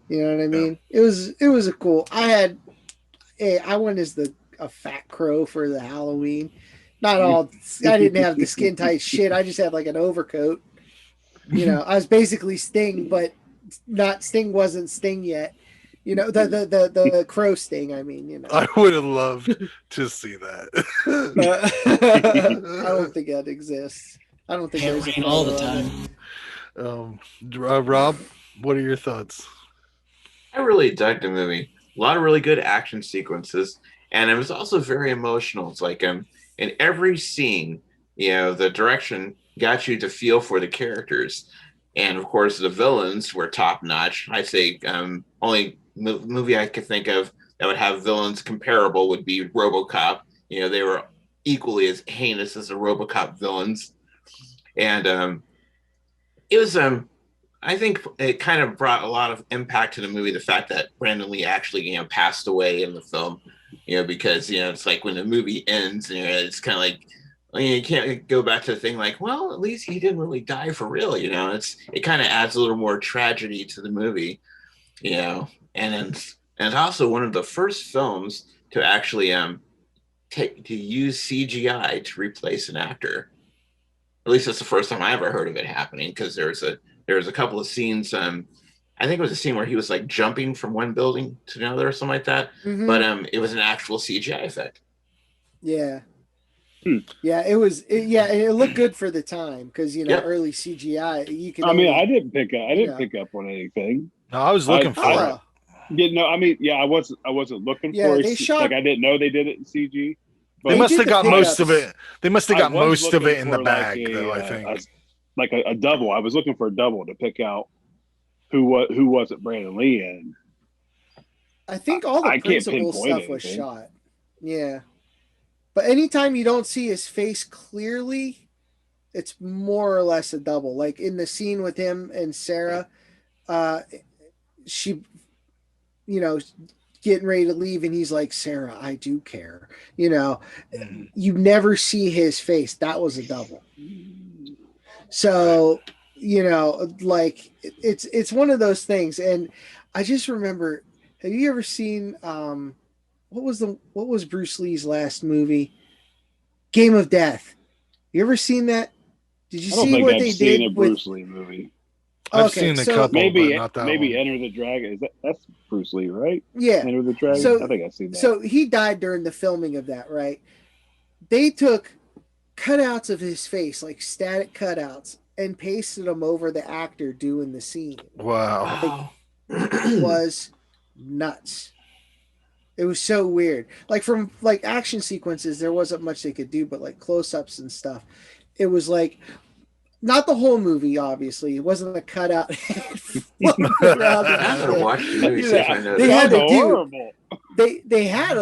You know what I mean? Yeah. It was a cool. I went as a fat crow for the Halloween. Not all. I didn't have the skin tight shit. I just had like an overcoat. You know, I was basically Sting, but not Sting wasn't Sting yet. You know, the crow Sting. I mean, you know. I would have loved to see that. I don't think that exists. I don't think there's rain all the time. Rob, what are your thoughts? I really dug the movie. A lot of really good action sequences, and it was also very emotional. It's like in every scene, you know, the direction got you to feel for the characters, and of course the villains were top notch. I say only movie I could think of that would have villains comparable would be RoboCop. You know, they were equally as heinous as the RoboCop villains, and it was I think it kind of brought a lot of impact to the movie, the fact that Brandon Lee actually, you know, passed away in the film, you know, because, you know, it's like when the movie ends, you know, it's kind of like, I mean, you can't go back to the thing like, well, at least he didn't really die for real, you know. It kind of adds a little more tragedy to the movie, you know, and it's also one of the first films to actually to use CGI to replace an actor. At least that's the first time I ever heard of it happening, because there was a couple of scenes. I think it was a scene where he was like jumping from one building to another or something like that. Mm-hmm. But it was an actual CGI effect. Yeah. Yeah, it was. It looked good for the time because, you know, early CGI. You can. I mean, I didn't pick up on anything. No, I was looking for it. Yeah, no, I mean, I wasn't looking for it. They shot, like I didn't know they did it in CG. They must have got most of it. They must have got most of it in the bag, though. I think. Like a double. I was looking for a double to pick out who wasn't Brandon Lee in. I think all the principal stuff was shot. Yeah. But anytime you don't see his face clearly, it's more or less a double. Like in the scene with him and Sarah, she, you know, getting ready to leave and he's like, Sarah, I do care. You know, you never see his face. That was a double. So, you know, like it's one of those things. And I just remember, have you ever seen what was Bruce Lee's last movie? Game of Death. You ever seen that? Did you see what they did with Bruce Lee movie? I've seen a couple, maybe but not that maybe one. Enter the Dragon. That's Bruce Lee, right? Yeah. Enter the Dragon. So, I think I've seen that. So he died during the filming of that, right? They took cutouts of his face, like static cutouts, and pasted them over the actor doing the scene. Wow. It was nuts. It was so weird. Like from like action sequences, there wasn't much they could do, but like close-ups and stuff. It was like not the whole movie, obviously. It wasn't a cutout. I haven't watched the movie since I know they had to horrible. They had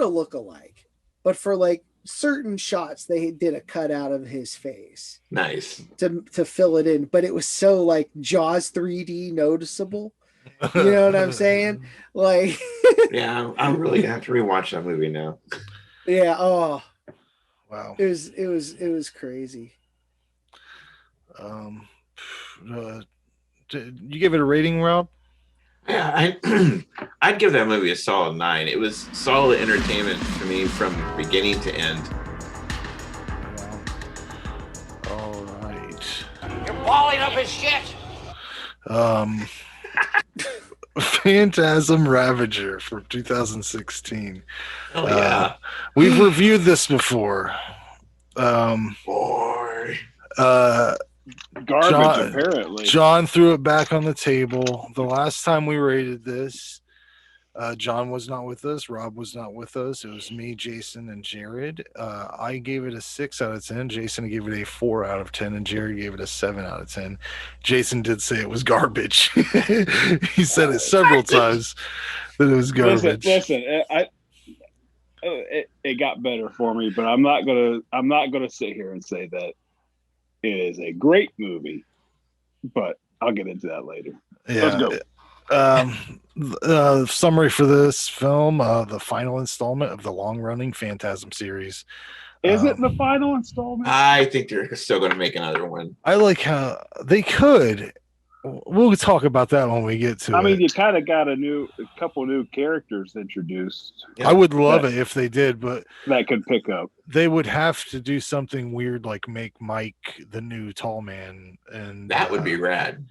a look-alike, but for like certain shots, they did a cutout of his face. Nice to fill it in, but it was so like Jaws 3D noticeable. You know what I'm saying? Like, yeah, I'm really gonna have to rewatch that movie now. Yeah. Oh, wow. It was crazy. You give it a rating, Rob? Yeah, I'd give that movie a solid 9. It was solid entertainment for me from beginning to end. All right. You're balling up his shit. Phantasm Ravager from 2016. Oh yeah. We've reviewed this before. Boy. Garbage, apparently. John threw it back on the table. The last time we rated this, John was not with us. Rob was not with us. It was me, Jason, and Jared. I gave it a 6 out of 10. Jason gave it a 4 out of 10, and Jared gave it a 7 out of 10. Jason did say it was garbage. He said it several times that it was garbage. Listen, it got better for me, but I'm not gonna sit here and say that it is a great movie. But I'll get into that later. Yeah. Let's go. Summary for this film: the final installment of the long-running Phantasm series. Is it the final installment? I think they're still going to make another one. I like how they could. We'll talk about that when we get to it. I mean, you kind of got a couple new characters introduced. I would love it if they did, but that could pick up. They would have to do something weird, like make Mike the new tall man, and that would be rad.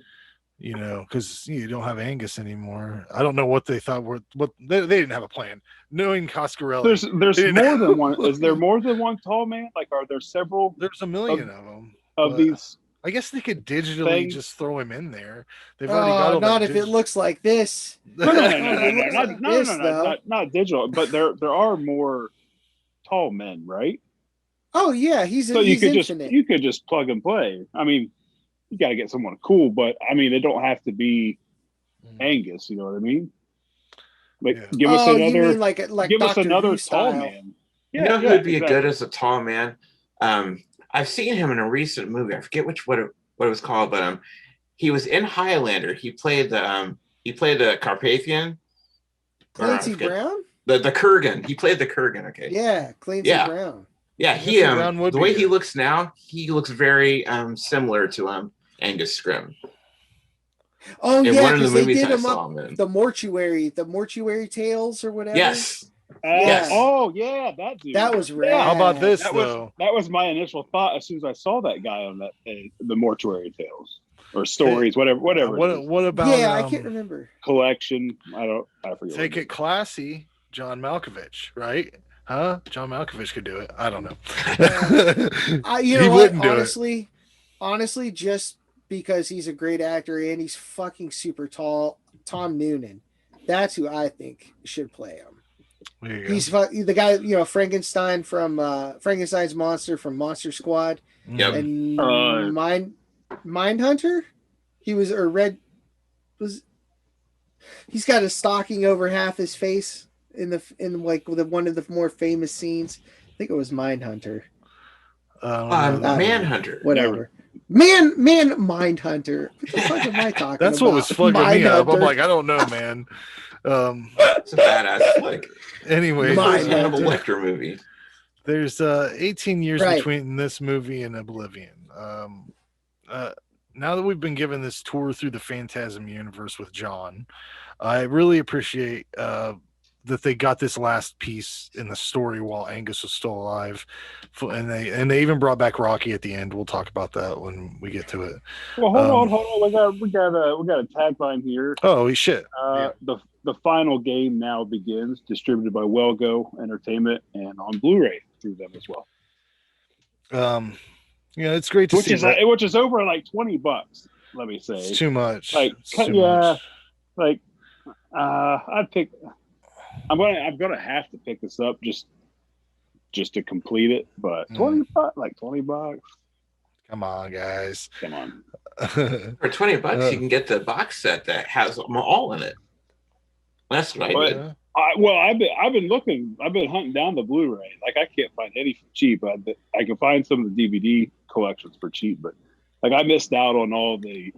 You know, because you don't have Angus anymore. I don't know what they thought were what they didn't have a plan. Knowing Coscarelli, there's more than one. Is there more than one tall man? Like, are there several? There's a million of them. Of these. I guess they could digitally just throw him in there. They've already got not if it looks like this. No, not digital. But there are more tall men, right? Oh yeah, he's infinite. You could just plug and play. I mean, you got to get someone cool, but I mean, it don't have to be Angus. You know what I mean? Like, give us another. You mean like give Dr. us another Who tall style. man. You know who would be good as a tall man? I've seen him in a recent movie. I forget what it was called, but he was in Highlander. He played the Carpathian. Clancy Brown? The Kurgan. He played the Kurgan. Okay. Yeah, Clancy Brown. Yeah, he the way he looks now, he looks very similar to Angus Scrimm. Oh in yeah, one of the because they movies did I him saw up him in. the mortuary tales or whatever. Yes. Yes. Oh yeah, that dude. That was rad. How about this that though? Was my initial thought as soon as I saw that guy on that the mortuary tales or stories, whatever. What about? Yeah, I can't remember. Collection. I forget. Take it classy, John Malkovich, right? Huh? John Malkovich could do it. I don't know. You know what? Honestly, just because he's a great actor and he's fucking super tall, Tom Noonan. That's who I think should play him. He's the guy, you know, Frankenstein from Frankenstein's monster from Monster Squad. Yep. And Mindhunter. He's got a stocking over half his face in one of the more famous scenes. I think it was Mindhunter. Manhunter. Whatever. Mindhunter. What the fuck am I talking about? That's what was fucking me up. I'm like, I don't know, man. It's a badass flick. Anyway, it's a Hannibal Lecter movie. There's 18 years between this movie and Oblivion. Now that we've been given this tour through the Phantasm universe with John, I really appreciate that they got this last piece in the story while Angus was still alive, and they even brought back Rocky at the end. We'll talk about that when we get to it. Well, hold on. We got a tagline here. Oh shit! The final game now begins. Distributed by Wellgo Entertainment and on Blu-ray through them as well. Yeah, it's great to see. Which is over like $20. Let me say, it's too much. Like, much. Like, I'm gonna have to pick this up just to complete it. But $20, like $20. Come on, guys. Come on. For $20, you can get the box set that has them all in it. That's what I did. I've been looking. I've been hunting down the Blu-ray. Like, I can't find any for cheap. I can find some of the DVD collections for cheap, but like, I missed out on all the.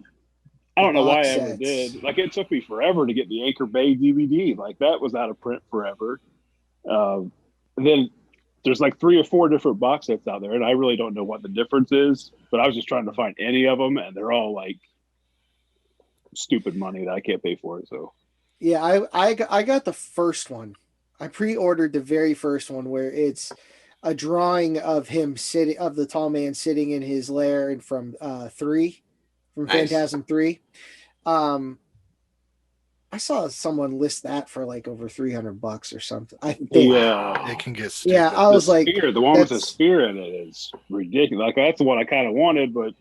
I don't know why I ever did. Like, it took me forever to get the Anchor Bay DVD. Like, that was out of print forever. Then there's like 3 or 4 different box sets out there, and I really don't know what the difference is. But I was just trying to find any of them, and they're all like stupid money that I can't pay for it. So. Yeah, I got the first one. I pre-ordered the very first one where it's a drawing of him of the tall man sitting in his lair and from 3, from Phantasm 3. I saw someone list that for like over $300 or something. I think. Yeah, It can get stupid. Yeah, I was like, the one with the spear in it is ridiculous. Like that's the one I kind of wanted, but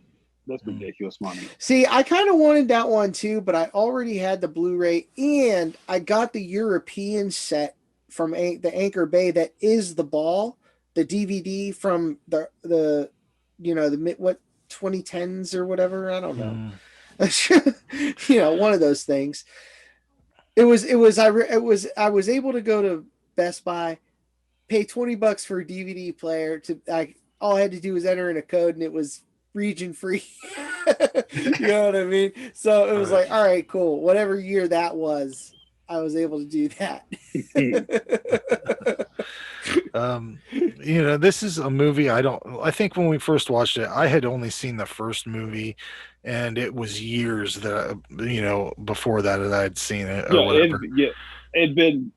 that's ridiculous money. See, I kind of wanted that one too, but I already had the Blu-ray and I got the European set from the Anchor Bay that is the ball, the DVD from the what 2010s or whatever, I don't know. One of those things. I was able to go to Best Buy, pay $20 for a DVD player all I had to do was enter in a code and it was region free. You know what I mean? So it was like, all right, cool. Whatever year that was, I was able to do that. This is a movie I think when we first watched it, I had only seen the first movie, and it was years that before that I'd seen it or whatever. It'd been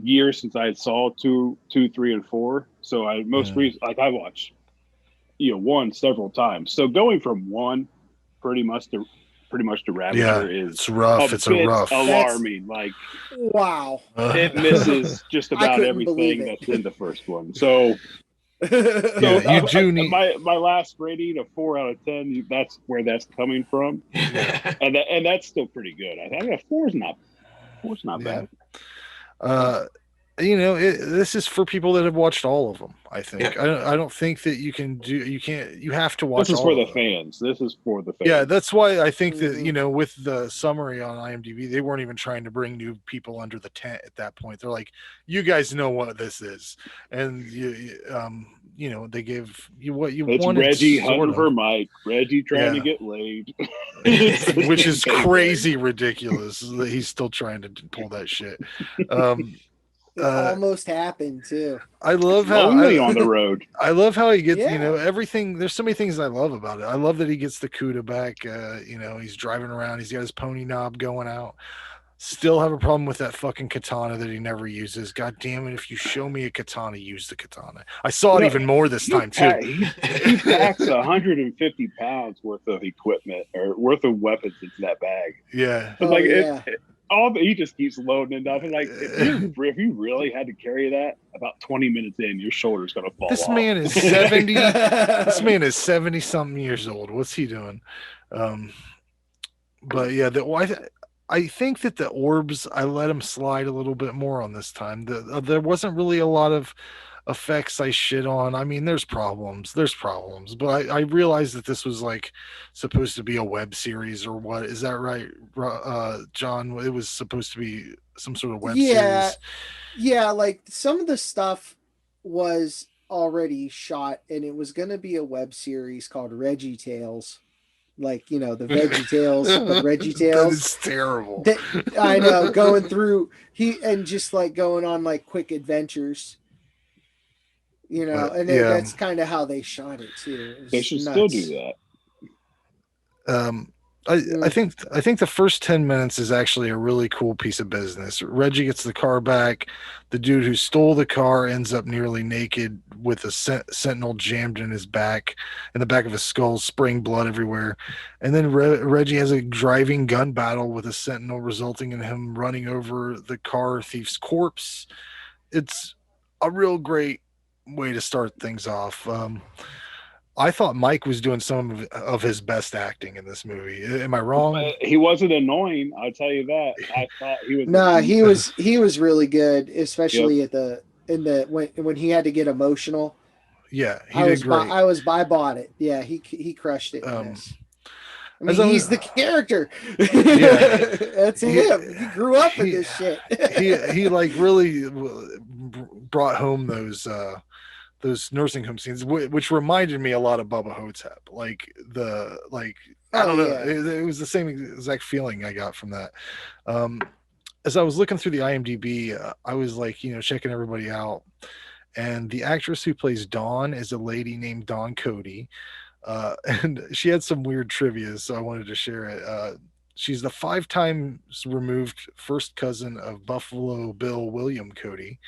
years since I saw 2, 3, and 4. So I I watched one several times. So going from 1 pretty much to Ravager is it's rough. It's a rough alarming. Like wow, it misses just about everything that's in the first one. So you do need my last rating of 4 out of 10. That's where that's coming from, and that's still pretty good. I think 4 is not bad. This is for people that have watched all of them. I think. I don't think that you have to watch. This is for the fans. This is for the fans. Yeah, that's why I think that with the summary on IMDb, they weren't even trying to bring new people under the tent at that point. They're like, you guys know what this is, and they give you what you it's wanted. Reggie hunting for Mike. Reggie trying to get laid, which is crazy ridiculous that he's still trying to pull that shit. It almost happened too. I love how on the road. I love how he gets, everything. There's so many things I love about it. I love that he gets the Cuda back. He's driving around. He's got his pony knob going out. Still have a problem with that fucking katana that he never uses. God damn it! If you show me a katana, use the katana. I saw it even more this time too. He packs 150 pounds worth of equipment or worth of weapons into that bag. Yeah, he just keeps loading it up. And like, if you really had to carry that, about 20 minutes in, your shoulder's gonna fall. This off. man is 70. This man is 70 something years old. What's he doing? But yeah, I think that the orbs, I let him slide a little bit more on this time. There wasn't really a lot of effects I shit on. I mean, there's problems, but I realized that this was like supposed to be a web series or what. Is that right, John? It was supposed to be some sort of web series. Yeah, like some of the stuff was already shot and it was going to be a web series called Reggie Tales. Like, the Veggie Tales, but Reggie Tales. It's terrible. I know, going through just like going on like quick adventures. And that's kind of how they shot it too. They should still do that. I think the first 10 minutes is actually a really cool piece of business. Reggie gets the car back. The dude who stole the car ends up nearly naked with a sentinel jammed in the back of his skull, spraying blood everywhere. And then Reggie has a driving gun battle with a sentinel, resulting in him running over the car thief's corpse. It's a real great way to start things off. I thought Mike was doing some of his best acting in this movie. Am I wrong? He wasn't annoying. I'll tell you that. I thought he was. No, he was really good, especially when he had to get emotional. Yeah, he did great. I bought it. Yeah, he crushed it. I mean, he's the character. Yeah, that's him. He grew up in this shit. he like really brought home those nursing home scenes, which reminded me a lot of Bubba Hotep. I don't know. It was the same exact feeling I got from that. As I was looking through the IMDb, I was like, checking everybody out. And the actress who plays Dawn is a lady named Dawn Cody. And she had some weird trivia, so I wanted to share it. She's the 5 times removed first cousin of Buffalo Bill William Cody.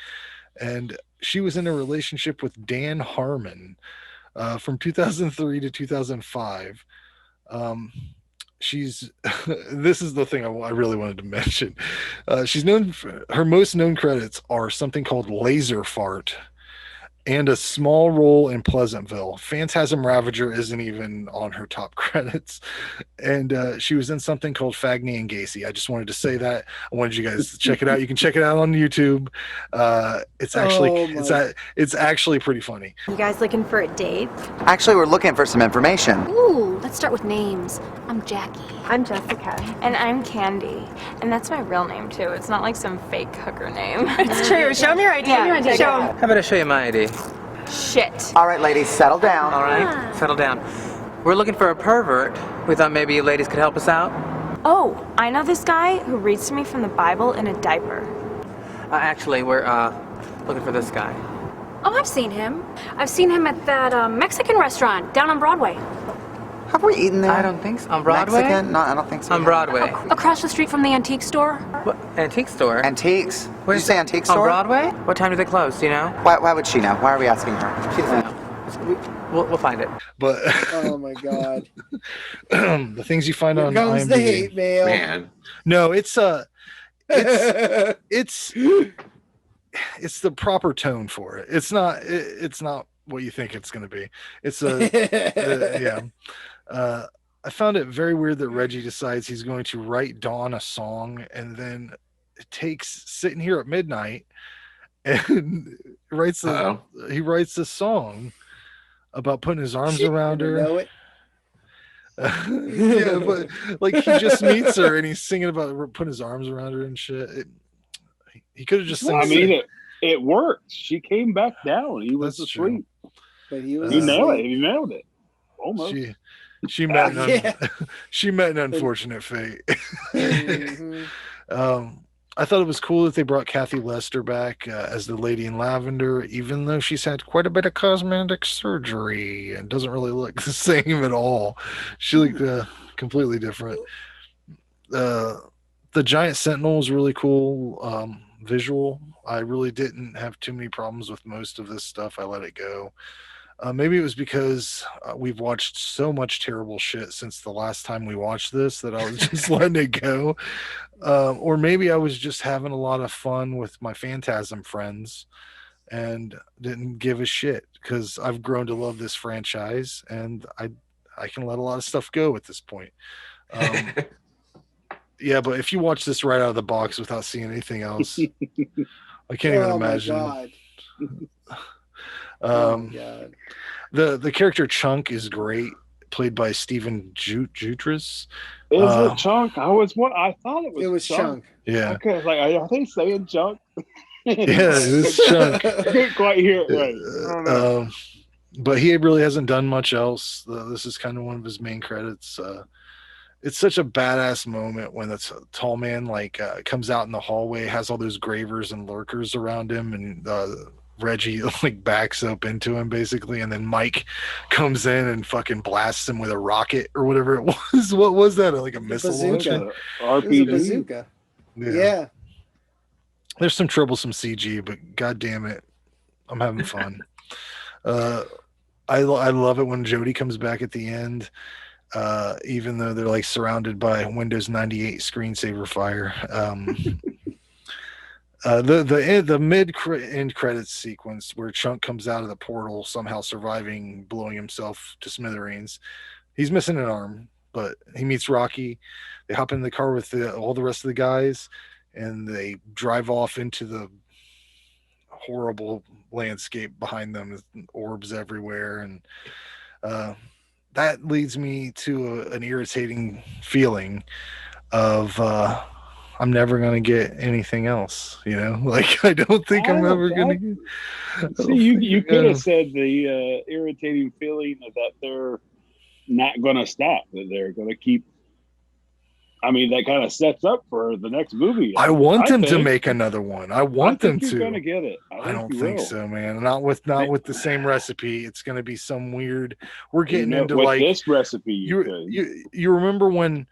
And she was in a relationship with Dan Harmon from 2003 to 2005. she's this is the thing I really wanted to mention. She's known for, her most known credits are something called Laser Fart and a small role in Pleasantville. Phantasm Ravager isn't even on her top credits. And she was in something called Fagny and Gacy. I just wanted to say that. I wanted you guys to check it out. You can check it out on YouTube. It's actually it's actually pretty funny. You guys looking for a date? Actually, we're looking for some information. Ooh, let's start with names. I'm Jackie. I'm Jessica. And I'm Candy. And that's my real name, too. It's not like some fake hooker name. It's true. Show me your ID. Yeah, show 'em. How about I show you my ID? Shit. All right, ladies, settle down. All right, settle down. We're looking for a pervert. We thought maybe you ladies could help us out. Oh, I know this guy who reads to me from the Bible in a diaper. Actually, we're looking for this guy. Oh, I've seen him. I've seen him at that Mexican restaurant down on Broadway. Have we eaten there? I don't think so. On Broadway? Mexican? No, I don't think so. On Broadway. Across the street from the antique store. What? Antique store? Antiques? Did you say antique store? On Broadway? What time do they close? Do you know? Why would she know? Why are we asking her? She doesn't know. We'll find it. But oh my god, the things you find on comes IMDb. the hate mail. Man. No, it's the proper tone for it. It's not what you think it's going to be. It's yeah. I found it very weird that Reggie decides he's going to write Dawn a song, and then it takes sitting here at midnight and he writes this song about putting his arms around her. Know it. Yeah, but like he just meets her and he's singing about putting his arms around her and shit. He could have just I mean, it worked. She came back down. He was asleep. But he was nailed it. He nailed it. Almost. She met an unfortunate fate. Mm-hmm. I thought it was cool that they brought Kathy Lester back as the Lady in Lavender, even though she's had quite a bit of cosmetic surgery and doesn't really look the same at all. She looked completely different. The Giant Sentinel is really cool visual. I really didn't have too many problems with most of this stuff. I let it go. Maybe it was because we've watched so much terrible shit since the last time we watched this that I was just letting it go. Or maybe I was just having a lot of fun with my Phantasm friends and didn't give a shit because I've grown to love this franchise and I can let a lot of stuff go at this point. Yeah, but if you watch this right out of the box without seeing anything else, I can't even imagine. God. The character Chunk is great, played by Stephen Jutras. Is it Chunk? I thought it was Chunk. Yeah. Okay, I was like, are they saying Chunk? Yeah, it was Chunk. I couldn't quite hear it right. I don't know. But he really hasn't done much else. This is kind of one of his main credits. It's such a badass moment when this tall man comes out in the hallway, has all those gravers and lurkers around him, and Reggie backs up into him basically, and then Mike comes in and fucking blasts him with a rocket or whatever it was. What was that? Like a missile launcher? RPG. Bazooka. Yeah. There's some troublesome CG, but god damn it, I'm having fun. I love it when Jody comes back at the end, even though they're surrounded by Windows 98 screensaver fire. The mid-end credits sequence where Chunk comes out of the portal, somehow surviving blowing himself to smithereens. He's missing an arm, but he meets Rocky. They hop in the car with all the rest of the guys, and they drive off into the horrible landscape behind them with orbs everywhere. And that leads me to an irritating feeling of I'm never going to get anything else, I don't think I'm ever going to get. See, you could have said the irritating feeling that they're not going to stop, that they're going to keep. I mean, that kind of sets up for the next movie. I want them to make another one. I want them to. You're going to get it. I don't think so, man. Not with the same recipe. It's going to be some weird. We're getting into with this recipe. You remember when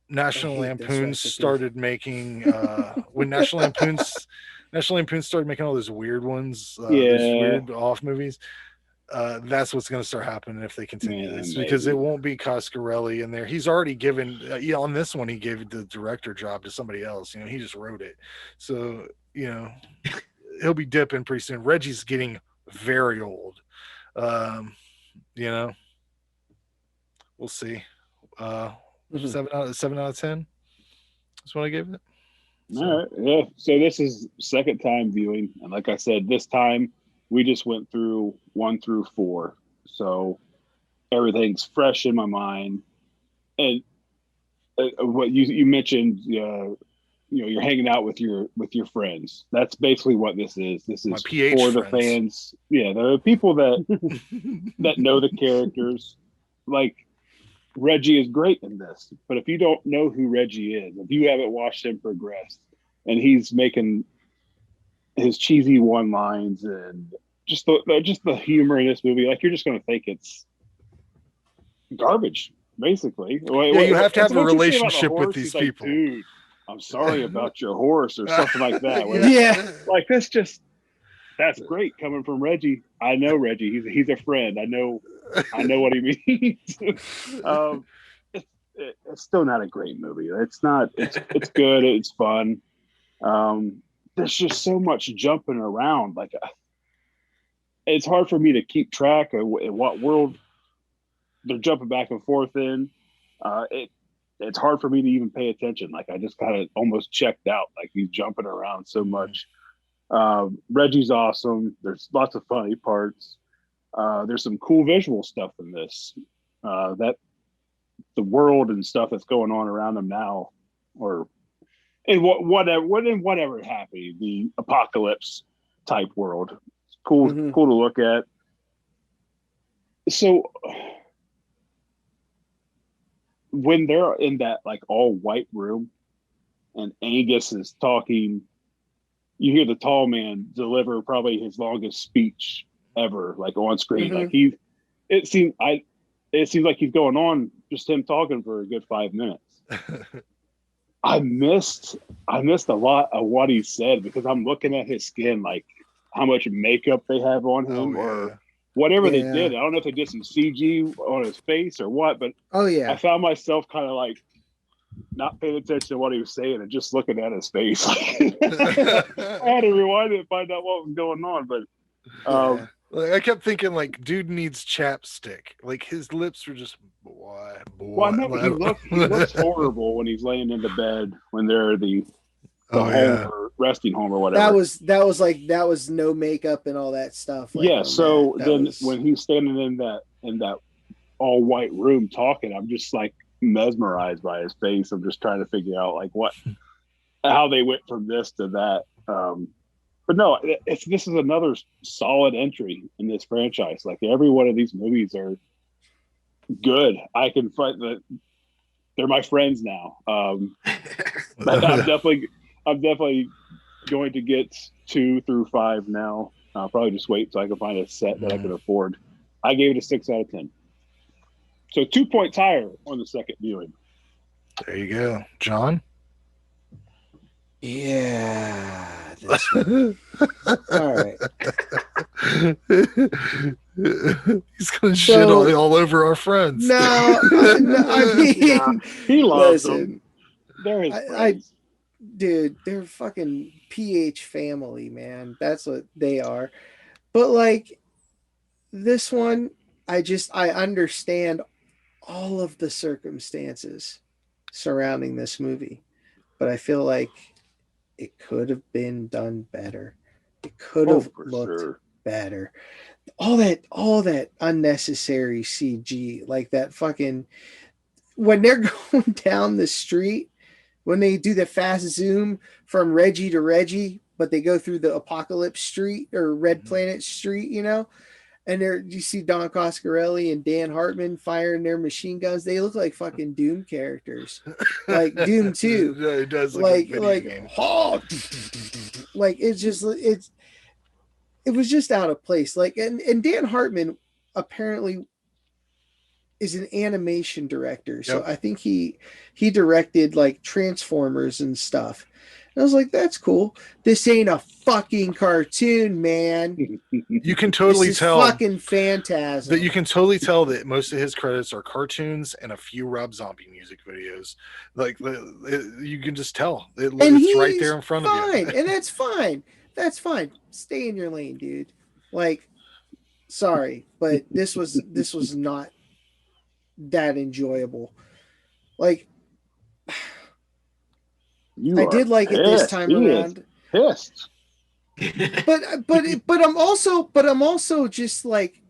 National Lampoon started making when National Lampoon started making all those weird ones, those weird off movies. that's what's going to start happening if they continue Man, this, maybe. because it won't be Coscarelli in there. He's already given, on this one, he gave the director job to somebody else. He just wrote it. So, he'll be dipping pretty soon. Reggie's getting very old. We'll see. 7 out of 10. That's what I gave it. All right. Yeah. So this is second time viewing. And like I said, this time we just went through 1 through 4. So everything's fresh in my mind. And what you mentioned, you're hanging out with your friends. That's basically what this is. This is My PH for the friends. fans. Yeah, there are people that that know the characters. Like Reggie is great in this, but if you don't know who Reggie is, if you haven't watched him progress, and he's making his cheesy one lines and just the humor in this movie, like you're just going to think it's garbage. Basically, You have to have a what you say about the relationship with horse, these he's like, people. Dude, I'm sorry about your horse or something like that. Yeah. Like that's great coming from Reggie. I know Reggie. He's a friend. I know what he means. It's still not a great movie. It's not. It's good. It's fun. There's just so much jumping around. Like it's hard for me to keep track of what world they're jumping back and forth in. It's hard for me to even pay attention. Like I just kind of almost checked out. Like he's jumping around so much. Reggie's awesome. There's lots of funny parts. There's some cool visual stuff in this. That the world and stuff that's going on around them now, or in whatever happened, the apocalypse type world. It's cool, cool to look at. So when they're in that like all white room and Angus is talking, you hear the tall man deliver probably his longest speech ever, like on screen. Like it seems like he's going on just him talking for a good 5 minutes. I missed a lot of what he said because I'm looking at his skin, like how much makeup they have on him or whatever they did. I don't know if they did some CG on his face or what, but I found myself kind of like not paying attention to what he was saying and just looking at his face. I had to rewind it and find out what was going on, but like, I kept thinking, like, dude needs chapstick. Like his lips were just boy. Well, I know he looks horrible when he's laying in the bed when they're the home or resting home or whatever. That was no makeup and all that stuff. Like, so when he's standing in that all white room talking, I'm just like mesmerized by his face. I'm just trying to figure out like how they went from this to that. But no, this is another solid entry in this franchise. Like every one of these movies are good. I can find that they're my friends now. I'm definitely going to get 2 through 5 now. I'll probably just wait so I can find a set that I can afford. I gave it a 6 out of 10. So 2 points higher on the second viewing. There you go. John? Yeah. All right. He's going to shit all over our friends. No, I mean, he loves them. They're his friends. Dude, they're fucking PH family, man. That's what they are. But like this one, I understand all of the circumstances surrounding this movie, but I feel like it could have been done better. It could have looked better. All that unnecessary CG, like that fucking when they're going down the street, when they do the fast zoom from Reggie to Reggie, but they go through the Apocalypse Street or Red Planet Street, and there you see Don Coscarelli and Dan Hartman firing their machine guns. They look like fucking Doom characters, like Doom 2. It does look like it was just out of place. Like and Dan Hartman apparently is an animation director, so I think he directed like Transformers and stuff. I was like, that's cool. This ain't a fucking cartoon, man. You can totally this is tell fucking Phantasm. that you can totally tell that most of his credits are cartoons and a few Rob Zombie music videos. Like you can just tell it's right there in front of you. And that's fine. That's fine. Stay in your lane, dude. Like, sorry, but this was not that enjoyable. Like, I did like it this time around. Pissed. but I'm also just like,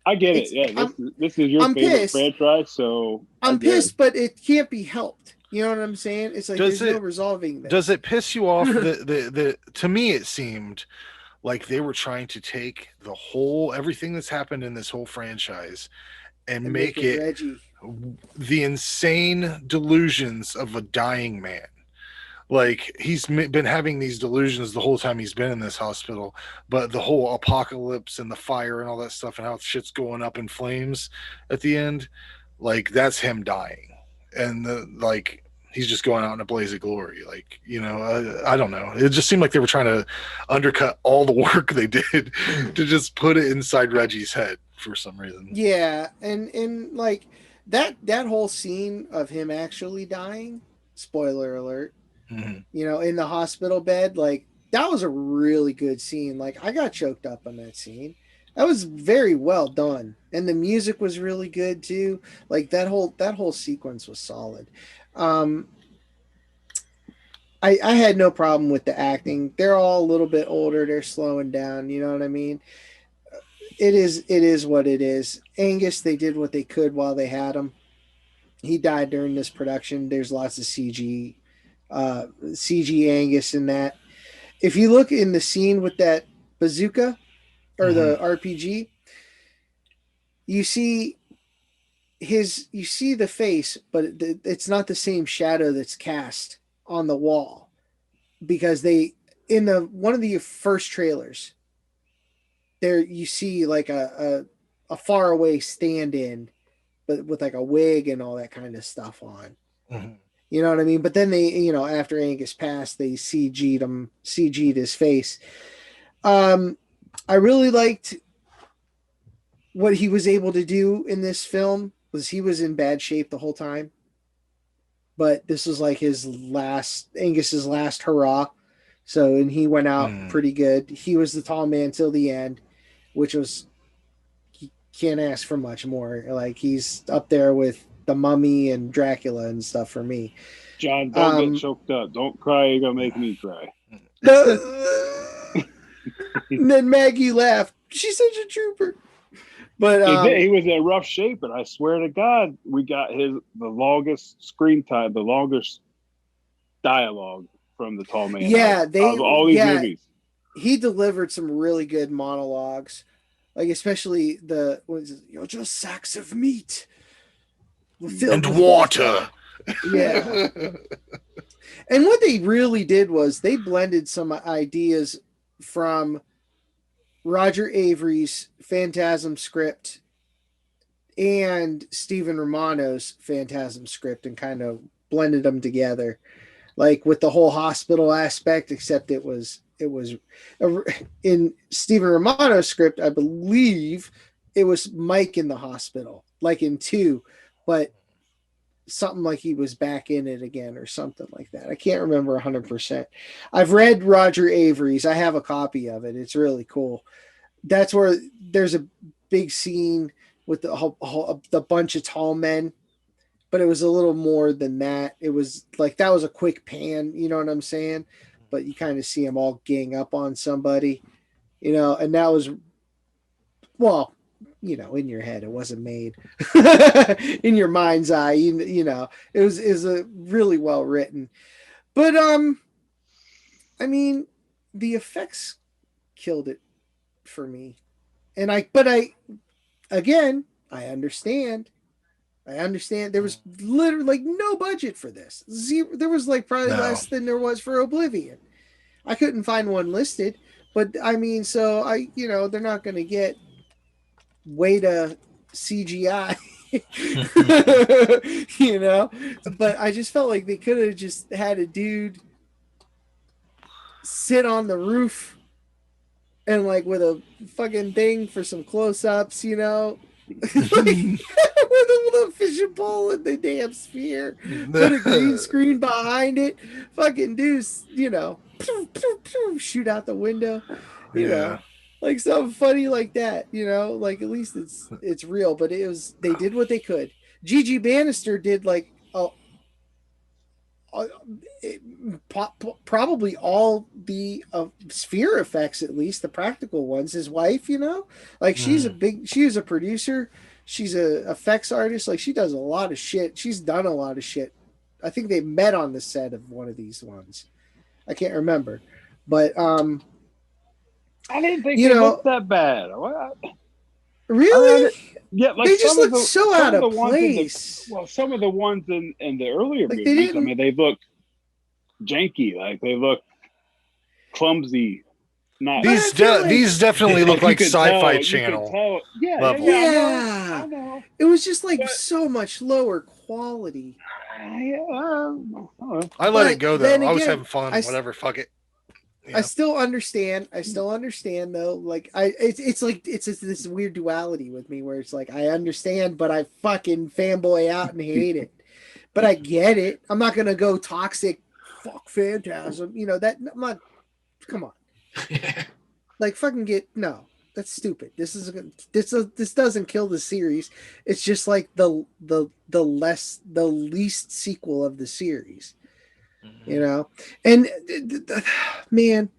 I get it. Yeah, this is your favorite franchise, so I'm pissed, but it can't be helped. You know what I'm saying? It's like there's no resolving this. Does it piss you off that to me it seemed like they were trying to take everything that's happened in this whole franchise and make it Reggie. The insane delusions of a dying man. Like, he's been having these delusions the whole time he's been in this hospital, but the whole apocalypse and the fire and all that stuff and how shit's going up in flames at the end, like, that's him dying. And he's just going out in a blaze of glory. Like, I don't know. It just seemed like they were trying to undercut all the work they did to just put it inside Reggie's head for some reason. Yeah. And like that whole scene of him actually dying, spoiler alert, in the hospital bed, like, that was a really good scene. Like, I got choked up on that scene. That was very well done. And the music was really good too. Like, that whole sequence was solid. I had no problem with the acting. They're all a little bit older. They're slowing down. You know what I mean? It is what it is. Angus, they did what they could while they had him. He died during this production. There's lots of CG Angus in that. If you look in the scene with that bazooka or the RPG, you see the face, but it's not the same shadow that's cast on the wall, because in one of the first trailers there, you see like a far away stand-in, but with like a wig and all that kind of stuff on. You know what I mean? But then they, after Angus passed, they CG'd his face. I really liked what he was able to do in this film. He was in bad shape the whole time, but this was like Angus's last hurrah. So, and he went out pretty good. He was the tall man till the end, which was, you can't ask for much more. Like, he's up there with the Mummy and Dracula and stuff for me. John, don't get choked up. Don't cry. You're gonna make me cry. And then Maggie laughed. She's such a trooper. But he was in rough shape, and I swear to God, we got the longest screen time, the longest dialogue from the tall man. Yeah, of all these movies. He delivered some really good monologues, like especially you're just sacks of meat and water. Yeah. And what they really did was they blended some ideas from Roger Avery's Phantasm script and Stephen Romano's Phantasm script and kind of blended them together, like with the whole hospital aspect, except it was in Stephen Romano's script, I believe it was Mike in the hospital, like in 2, but something like he was back in it again or something like that. I can't remember 100%. I've read Roger Avery's. I have a copy of it. It's really cool. That's where there's a big scene with the bunch of tall men, but it was a little more than that. It was like, that was a quick pan, you know what I'm saying? But you kind of see them all gang up on somebody, and that was, well, in your head, it wasn't made. In your mind's eye, it was a really well written. But I mean, the effects killed it for me. And I understand. There was literally like no budget for this. There was like probably less than there was for Oblivion. I couldn't find one listed, but I mean, so they're not going to get way to CGI, but I just felt like they could have just had a dude sit on the roof and like with a fucking thing for some close-ups, you know, like with a fishing pole and the damn sphere, put a green screen behind it, fucking do, you know, shoot out the window, you know, like something funny like that, you know, like at least it's real. But they did what they could. Gigi Bannister did like probably all the sphere effects, at least the practical ones. His wife, you know, like she is a producer, she's a effects artist, like she does a lot of shit. She's done a lot of shit. I think they met on the set of one of these ones. I can't remember, but I didn't think they looked that bad. Really? Yeah, like they just look so out of place. Some of the ones in the earlier movies, I mean, they look janky, like they look clumsy. These definitely look like Sci-Fi Channel. Yeah. I know. It was just like so much lower quality. I let it go though. I was having fun. Whatever, fuck it. Yeah. I still understand though. Like it's this weird duality with me where it's like I understand, but I fucking fanboy out and hate it. But I get it. I'm not gonna go toxic. Fuck Phantasm. You know that. I'm not. Come on. Like fucking no. That's stupid. This doesn't kill the series. It's just like the least sequel of the series. You know, and man,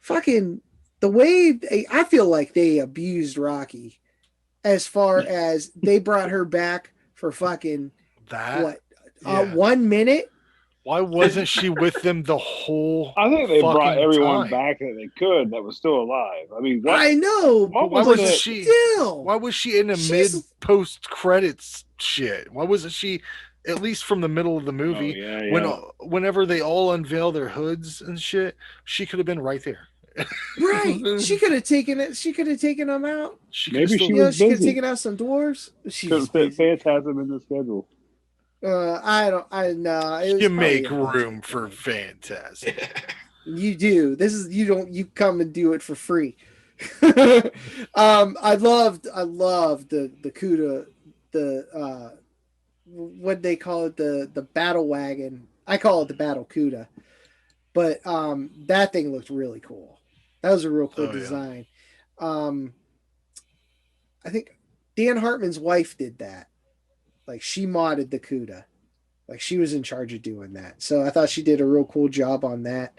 fucking the way I feel like they abused Rocky, as far as they brought her back for fucking 1 minute. Why wasn't she with them the whole? I think they brought everyone time back that they could that was still alive. I mean, I know. Why wasn't she? Still? Why was she in a post credits shit? Why wasn't she? At least from the middle of the movie, whenever they all unveil their hoods and shit, she could have been right there. Right, she could have taken it. She could have taken them out. Maybe she was busy. She could have taken out some dwarves. She could fit Phantasm in the schedule. I know. You make room for Phantasm. You do. You come and do it for free. I loved the CUDA, what they call it, the battle wagon. I call it the battle CUDA, but that thing looked really cool. That was a real cool design. I think Dan Hartman's wife did that. Like she modded the CUDA. Like she was in charge of doing that. So I thought she did a real cool job on that.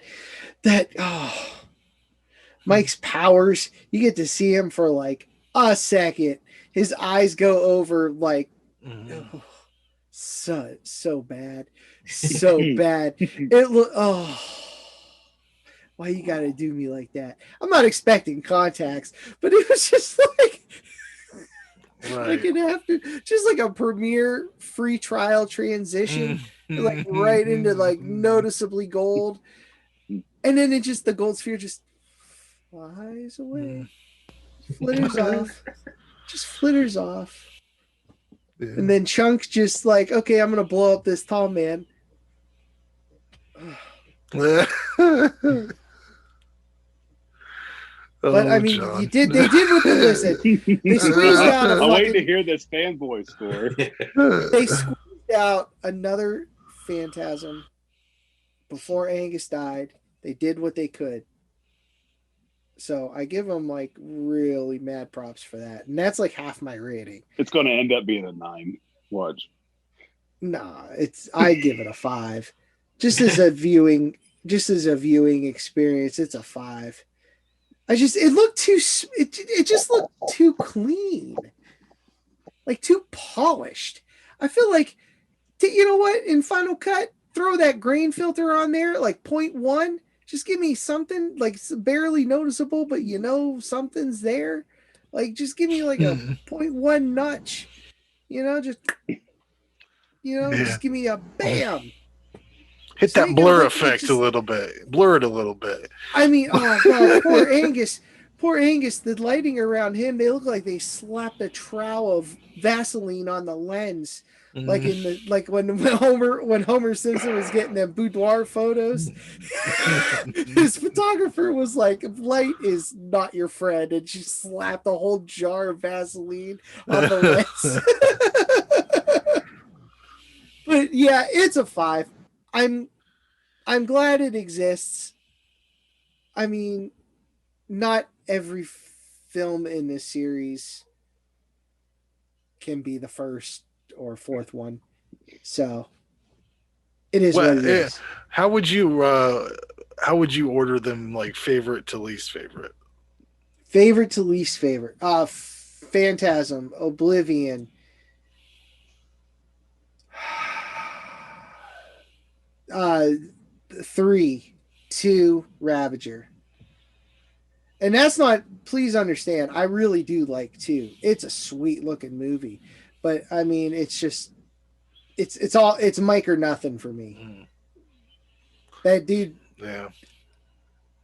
Mike's powers, you get to see him for like a second. His eyes go over like so bad. So bad. Why you gotta do me like that? I'm not expecting contacts, but it was just like like just like a premiere free trial transition, like right into like noticeably gold, and then the gold sphere just flies away, flitters off, and then Chunk just like, okay, I'm gonna blow up this tall man. But I mean, John. They did what they listen. They squeezed out. I'm waiting to hear this fanboy score. They squeezed out another Phantasm before Angus died. They did what they could. So I give them like really mad props for that, and that's like half my rating. It's going to end up being a 9. Watch. Nah, I give it a 5. Just as a viewing experience, it's a 5. It just looked too clean, like too polished. I feel like, you know what? In Final Cut, throw that grain filter on there, like 0.1. Just give me something like barely noticeable, but you know something's there. Like just give me like a 0.1 notch. You know, just give me a bam. Hit that blur effect a little bit. Blur it a little bit. I mean, oh God, poor Angus. Poor Angus, the lighting around him, they look like they slapped a trowel of Vaseline on the lens. Like when Homer Simpson was getting them boudoir photos, his photographer was like, "Light is not your friend," and she slapped a whole jar of Vaseline on the lens. But yeah, it's a 5. I'm glad it exists. I mean, not every film in this series can be the first or fourth one, so it is what it is. How would you order them, like favorite to least favorite? Favorite to least favorite. Phantasm, Oblivion, 3, 2, Ravager. And that's not, please understand, I really do like 2. It's a sweet looking movie. But I mean, it's just, it's Mike or nothing for me. That dude, yeah.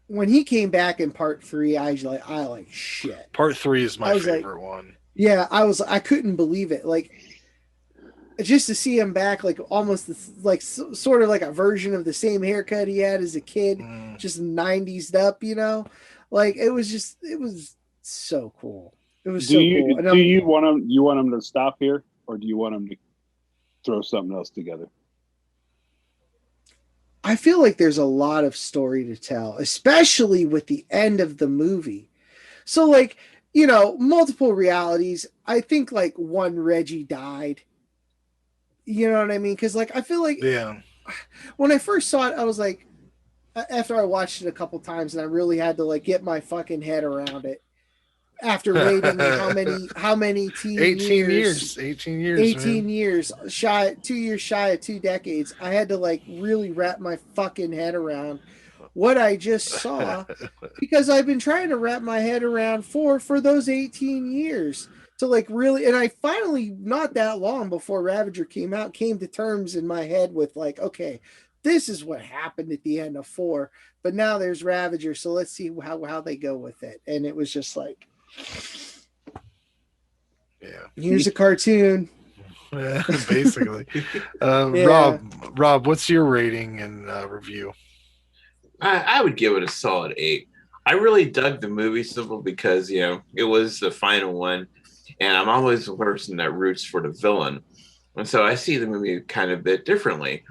When he came back in part 3, I like shit. Part 3 is my favorite one. Yeah, I couldn't believe it. Like, just to see him back, like almost like sort of like a version of the same haircut he had as a kid, just 90s up, you know. Like it was so cool. It was so cool. Do you want him to stop here, or do you want him to throw something else together? I feel like there's a lot of story to tell, especially with the end of the movie. So like, you know, multiple realities. I think like one Reggie died. You know what I mean? Because like I feel like when I first saw it, I was like, after I watched it a couple times, and I really had to like get my fucking head around it. After waiting how many 18 years, 2 years shy, 2 years shy of 2 decades, I had to like really wrap my fucking head around what I just saw, because I've been trying to wrap my head around for those 18 years to like really, and I finally, not that long before Ravager came out, came to terms in my head with like, okay, this is what happened at the end of 4, but now there's Ravager, so let's see how they go with it. And it was just like, yeah, here's a cartoon. Basically. Rob, what's your rating and review? I would give it a solid 8. I really dug the movie simply because, you know, it was the final one, and I'm always the person that roots for the villain. And so I see the movie kind of a bit differently.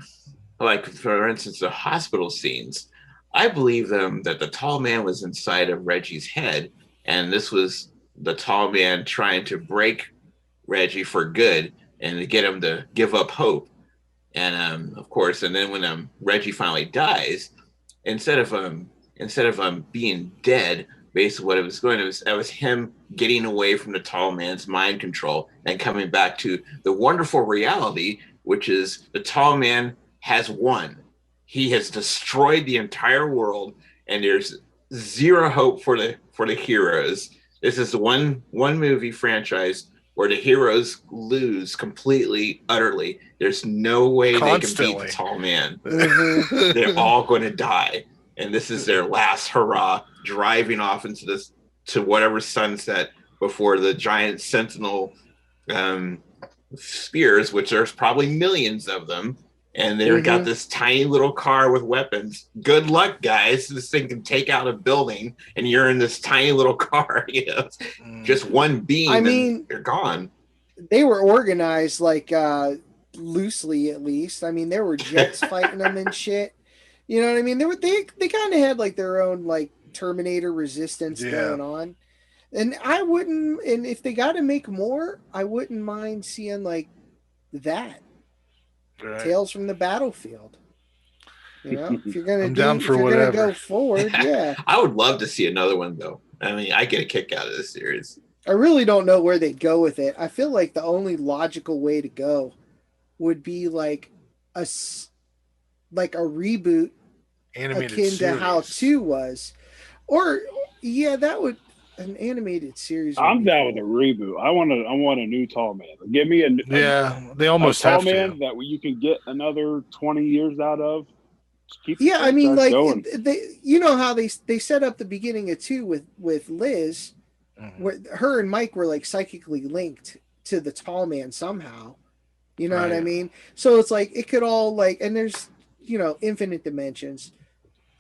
Like, for instance, the hospital scenes. I believe that the tall man was inside of Reggie's head, and this was the tall man trying to break Reggie for good and to get him to give up hope. And of course, and then when Reggie finally dies, instead of being dead, basically what it was going to was, that was him getting away from the tall man's mind control and coming back to the wonderful reality, which is the tall man has won. He has destroyed the entire world, and there's zero hope for the heroes. This is the one movie franchise where the heroes lose completely, utterly. There's no way they can beat the tall man. They're all going to die, and this is their last hurrah, driving off to whatever sunset before the giant sentinel spears, which there's probably millions of them. And they've got this tiny little car with weapons. Good luck, guys. This thing can take out a building, and you're in this tiny little car. You know, just one beam, I mean, and you're gone. They were organized like loosely, at least. I mean, there were jets fighting them and shit. You know what I mean? They kind of had like their own like Terminator resistance going on. And and if they got to make more, I wouldn't mind seeing like that. Right. Tales from the Battlefield. You know, if you're gonna go forward, yeah. I would love to see another one though. I mean, I get a kick out of this series. I really don't know where they'd go with it. I feel like the only logical way to go would be like a reboot, animated akin series. to how 2 was, or that would. An animated series. I'm down with a reboot. I want a new tall man. Give me they almost have tall man that you can get another 20 years out of. I mean, like going. they, you know how they set up the beginning of 2 with Liz, where her and Mike were like psychically linked to the tall man somehow, You know what I Right. mean? So it's like it could all like, and there's infinite dimensions.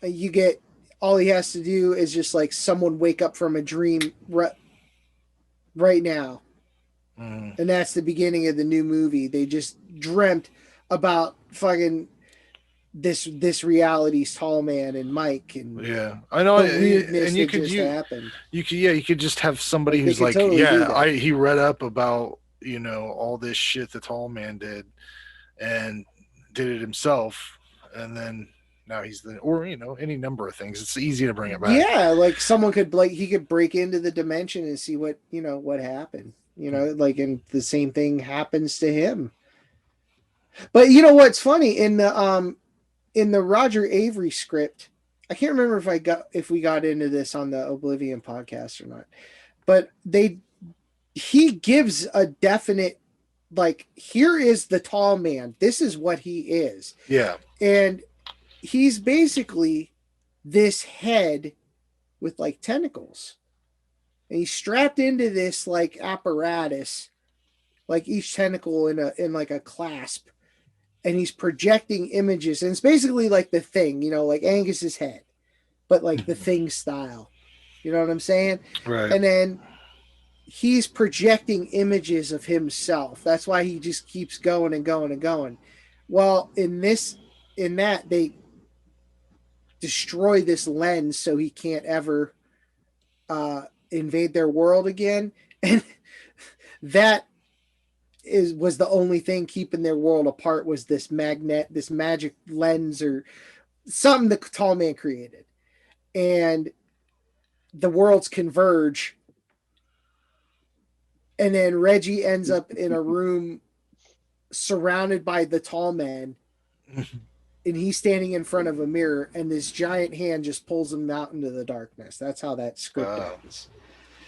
You get all he has to do is just like someone wake up from a dream right now, and that's the beginning of the new movie. They just dreamt about fucking this reality's Tall Man and Mike and Yeah, I know. the weirdness And you that could just happened. you could just have somebody Like, they who's could like, totally do that. he read up about all this shit the Tall Man did, and did it himself, and then now he's any number of things. It's easy to bring it back. Yeah, like someone could he could break into the dimension and see what what happened. Like, and the same thing happens to him. But what's funny in the Roger Avery script, I can't remember if we got into this on the Oblivion podcast or not, but he gives a definite, like, here is the Tall Man. This is what he is. Yeah. And he's basically this head with like tentacles. And he's strapped into this like apparatus, like each tentacle in like a clasp. And he's projecting images. And it's basically like the Thing, like Angus's head, but like the Thing style. You know what I'm saying? Right. And then he's projecting images of himself. That's why he just keeps going and going and going. Well, in that, they destroy this lens so he can't ever invade their world again. And that was the only thing keeping their world apart, was this magic lens or something the Tall Man created. And the worlds converge. And then Reggie ends up in a room surrounded by the Tall Man. And he's standing in front of a mirror, and this giant hand just pulls him out into the darkness. That's how that script ends.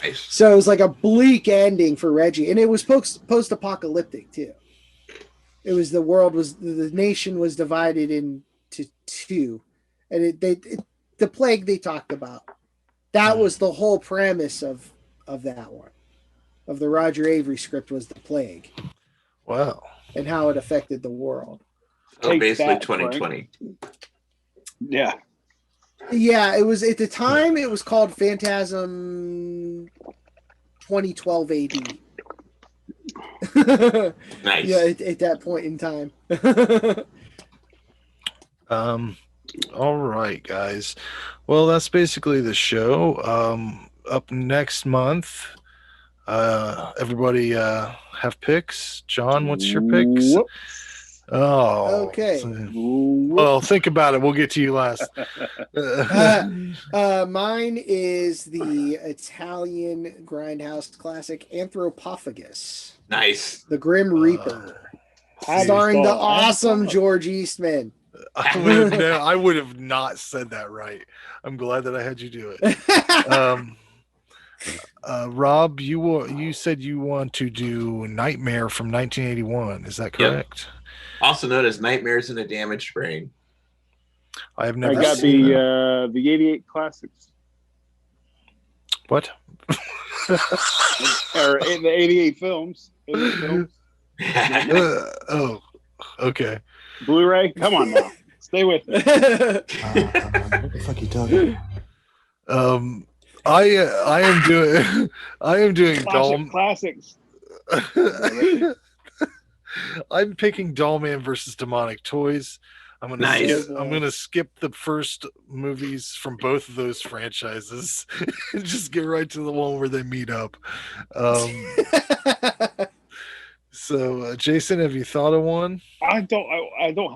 Nice. So it was like a bleak ending for Reggie, and it was post-apocalyptic too. It was the nation was divided into two, and the plague they talked about. That was the whole premise of that one, of the Roger Avery script, was the plague. Wow. And how it affected the world. So basically 2020. Yeah. Yeah, it was at the time. It was called Phantasm 2012 AD. Nice. Yeah, at that point in time. All right, guys. Well, that's basically the show. Up next month, everybody have picks. John, what's your picks? Oh, okay. Well, think about it. We'll get to you last. Mine is the Italian grindhouse classic Anthropophagus. Nice. The Grim Reaper, starring the awesome George Eastman. I would have not said that right. I'm glad that I had you do it. Rob, you said you want to do Nightmare from 1981. Is that correct? Yep. Also known as Nightmares in a Damaged Brain. I have never. I got seen the 88 classics. What? Or the 88 films. 88 films. Oh, okay. Blu-ray. Come on now, stay with me. What the fuck you talking? I am doing Classics. I'm picking Dollman versus Demonic Toys. I'm gonna skip the first movies from both of those franchises and just get right to the one where they meet up. So, Jason, have you thought of one? I don't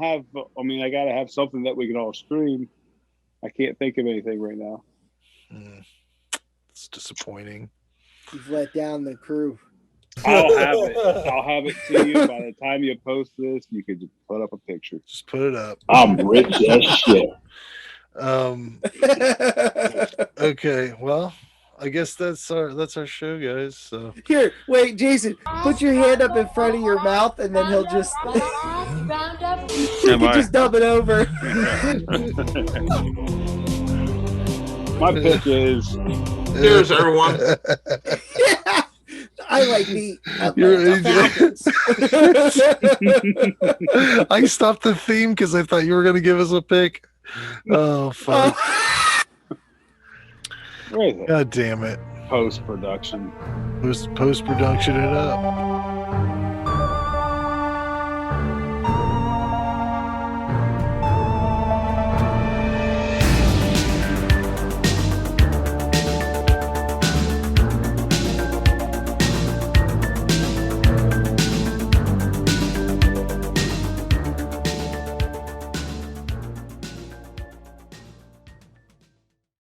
have. I mean, I gotta have something that we can all stream. I can't think of anything right now. It's disappointing. You've let down the crew. I'll have it. I'll have it to you by the time you post this. You could just put up a picture. Just put it up. I'm rich as shit. Okay. Well, I guess that's our show, guys. So here, wait, Jason, put your hand up in front of your mouth, and then he'll just you can just dub it over. My pick is Cheers, everyone. Yeah. I like the Falcons. I stopped the theme because I thought you were going to give us a pick. Oh, fuck. Where is it? God damn it. Post-production. Post-production it up.